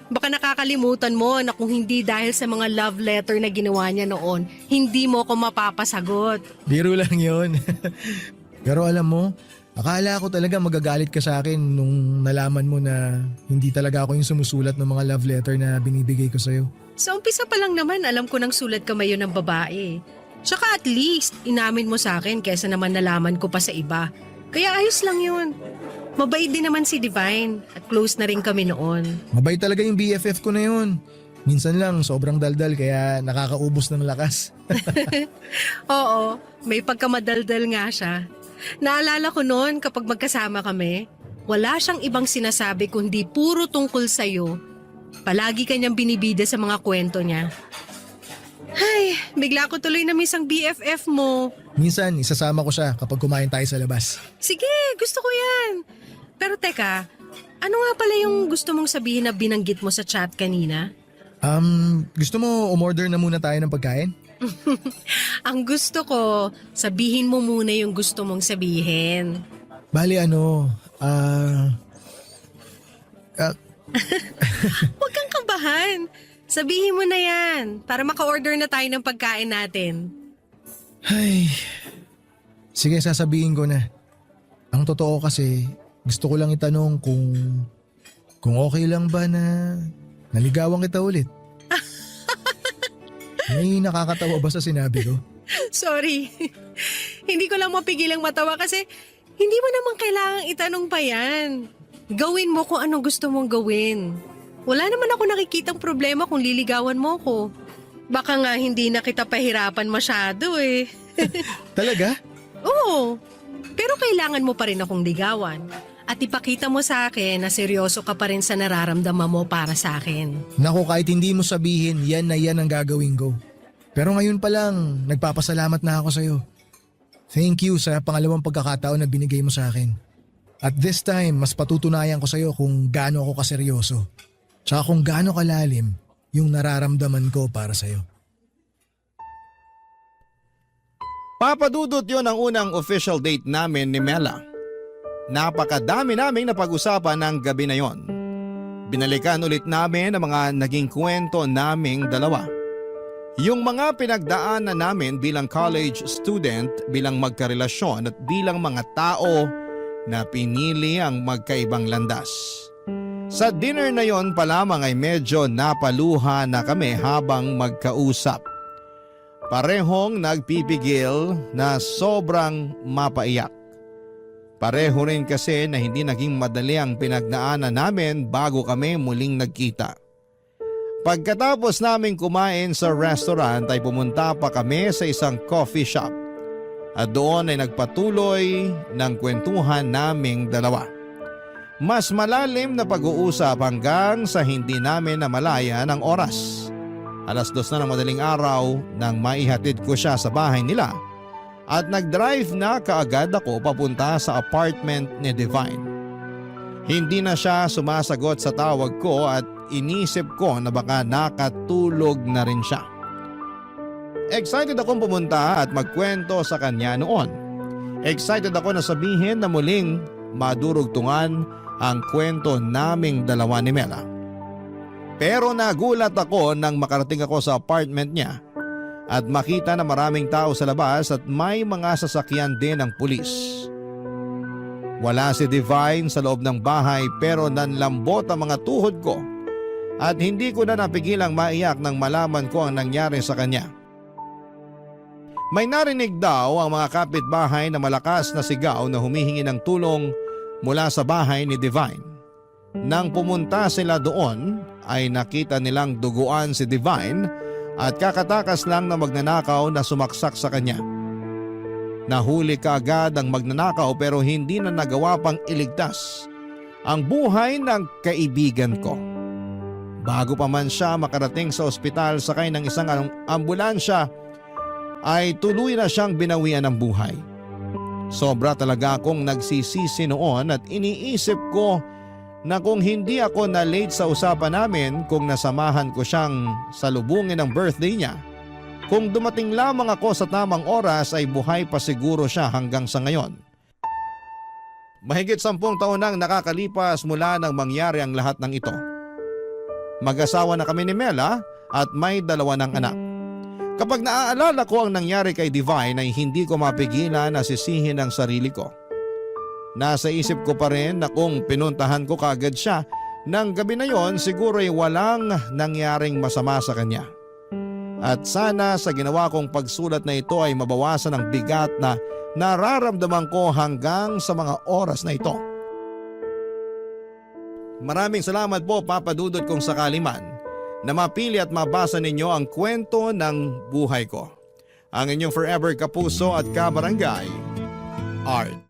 Baka nakakalimutan mo na kung hindi dahil sa mga love letter na ginawa niya noon, hindi mo ko mapapasagot. Biro lang yun. Pero alam mo, akala ko talaga magagalit ka sa akin nung nalaman mo na hindi talaga ako yung sumusulat ng mga love letter na binibigay ko sa'yo. Sa umpisa pa lang naman, alam ko nang sulat ka mayon ng babae. Tsaka at least, inamin mo sa akin kesa naman nalaman ko pa sa iba. Kaya ayos lang yun. Mabait din naman si Divine at close na rin kami noon. Mabait talaga yung BFF ko na yun. Minsan lang sobrang daldal kaya nakakaubos ng lakas. Oo, may pagkamadaldal nga siya. Naalala ko noon kapag magkasama kami, wala siyang ibang sinasabi kundi puro tungkol sa'yo. Palagi kanyang binibida sa mga kwento niya. Ay, bigla ko tuloy na miss ang BFF mo. Minsan isasama ko siya kapag kumain tayo sa labas. Sige, gusto ko yan. Pero teka, ano nga pala yung gusto mong sabihin na binanggit mo sa chat kanina? Gusto mo umorder na muna tayo ng pagkain? Ang gusto ko, sabihin mo muna yung gusto mong sabihin. Bali Huwag kang kabahan. Sabihin mo na yan para maka-order na tayo ng pagkain natin. Ay, sige sasabihin ko na. Ang totoo kasi, gusto ko lang itanong kung okay lang ba na naligawan kita ulit. May nakakatawa ba sa sinabi ko? Sorry. Hindi ko lang mapigilang matawa kasi hindi mo naman kailangang itanong pa yan. Gawin mo kung anong gusto mong gawin. Wala naman ako nakikitang problema kung liligawan mo ko. Baka nga hindi na kita pahirapan masyado eh. Talaga? Oo, pero kailangan mo pa rin akong ligawan. At ipakita mo sa akin na seryoso ka pa rin sa nararamdaman mo para sa akin. Naku, kahit hindi mo sabihin, yan na yan ang gagawin ko. Pero ngayon pa lang, nagpapasalamat na ako sa'yo. Thank you sa pangalawang pagkakataon na binigay mo sa akin. At this time, mas patutunayan ko sa'yo kung gaano ako kaseryoso. Tsaka kung gaano kalalim yung nararamdaman ko para sa'yo. Papadudot yon ang unang official date namin ni Mela. Napakadami naming napag-usapan ng gabi na yon. Binalikan ulit namin ang mga naging kwento naming dalawa. Yung mga pinagdaanan namin bilang college student, bilang magkarelasyon at bilang mga tao na pinili ang magkaibang landas. Sa dinner na yon pa lamang ay medyo napaluha na kami habang magkausap. Parehong nagpipigil na sobrang mapaiyak. Pareho rin kasi na hindi naging madali ang pinagdaanan namin bago kami muling nagkita. Pagkatapos naming kumain sa restaurant ay pumunta pa kami sa isang coffee shop. At doon ay nagpatuloy ng kwentuhan naming dalawa. Mas malalim na pag-uusap hanggang sa hindi namin namalaya ng oras. 2:00 na ng madaling araw nang maihatid ko siya sa bahay nila. At nag-drive na kaagad ako papunta sa apartment ni Divine. Hindi na siya sumasagot sa tawag ko at inisip ko na baka nakatulog na rin siya. Excited akong pumunta at magkwento sa kanya noon. Excited ako na sabihin na muling madurugtungan ang kwento naming dalawa ni Mela. Pero nagulat ako nang makarating ako sa apartment niya at makita na maraming tao sa labas at may mga sasakyan din ng pulis. Wala si Divine sa loob ng bahay pero nanlambot ang mga tuhod ko at hindi ko na napigilang maiyak nang malaman ko ang nangyari sa kanya. May narinig daw ang mga kapitbahay na malakas na sigaw na humihingi ng tulong mula sa bahay ni Divine. Nang pumunta sila doon ay nakita nilang duguan si Divine at kakatakas lang na magnanakaw na sumaksak sa kanya. Nahuli kaagad ang magnanakaw pero hindi na nagawa pang iligtas ang buhay ng kaibigan ko. Bago pa man siya makarating sa ospital sakay ng isang ambulansya ay tuloy na siyang binawian ng buhay. Sobra talaga akong nagsisisi noon at iniisip ko na kung hindi ako na-late sa usapan namin, kung nasamahan ko siyang salubungin ng birthday niya, kung dumating lamang ako sa tamang oras ay buhay pa siguro siya hanggang sa ngayon. Mahigit 10 taon nang nakakalipas mula nang mangyari ang lahat ng ito. Mag-asawa na kami ni Mela at may 2 ng anak. Kapag naaalala ko ang nangyari kay Divine ay hindi ko mapigilan na sisihin ang sarili ko. Nasa isip ko pa rin na kung pinuntahan ko kaagad siya ng gabi na yon siguro ay walang nangyaring masama sa kanya. At sana sa ginawa kong pagsulat na ito ay mabawasan ang bigat na nararamdaman ko hanggang sa mga oras na ito. Maraming salamat po Papa Dudut kung sakali man na mapili at mabasa ninyo ang kwento ng buhay ko. Ang inyong forever kapuso at kabarangay, Art.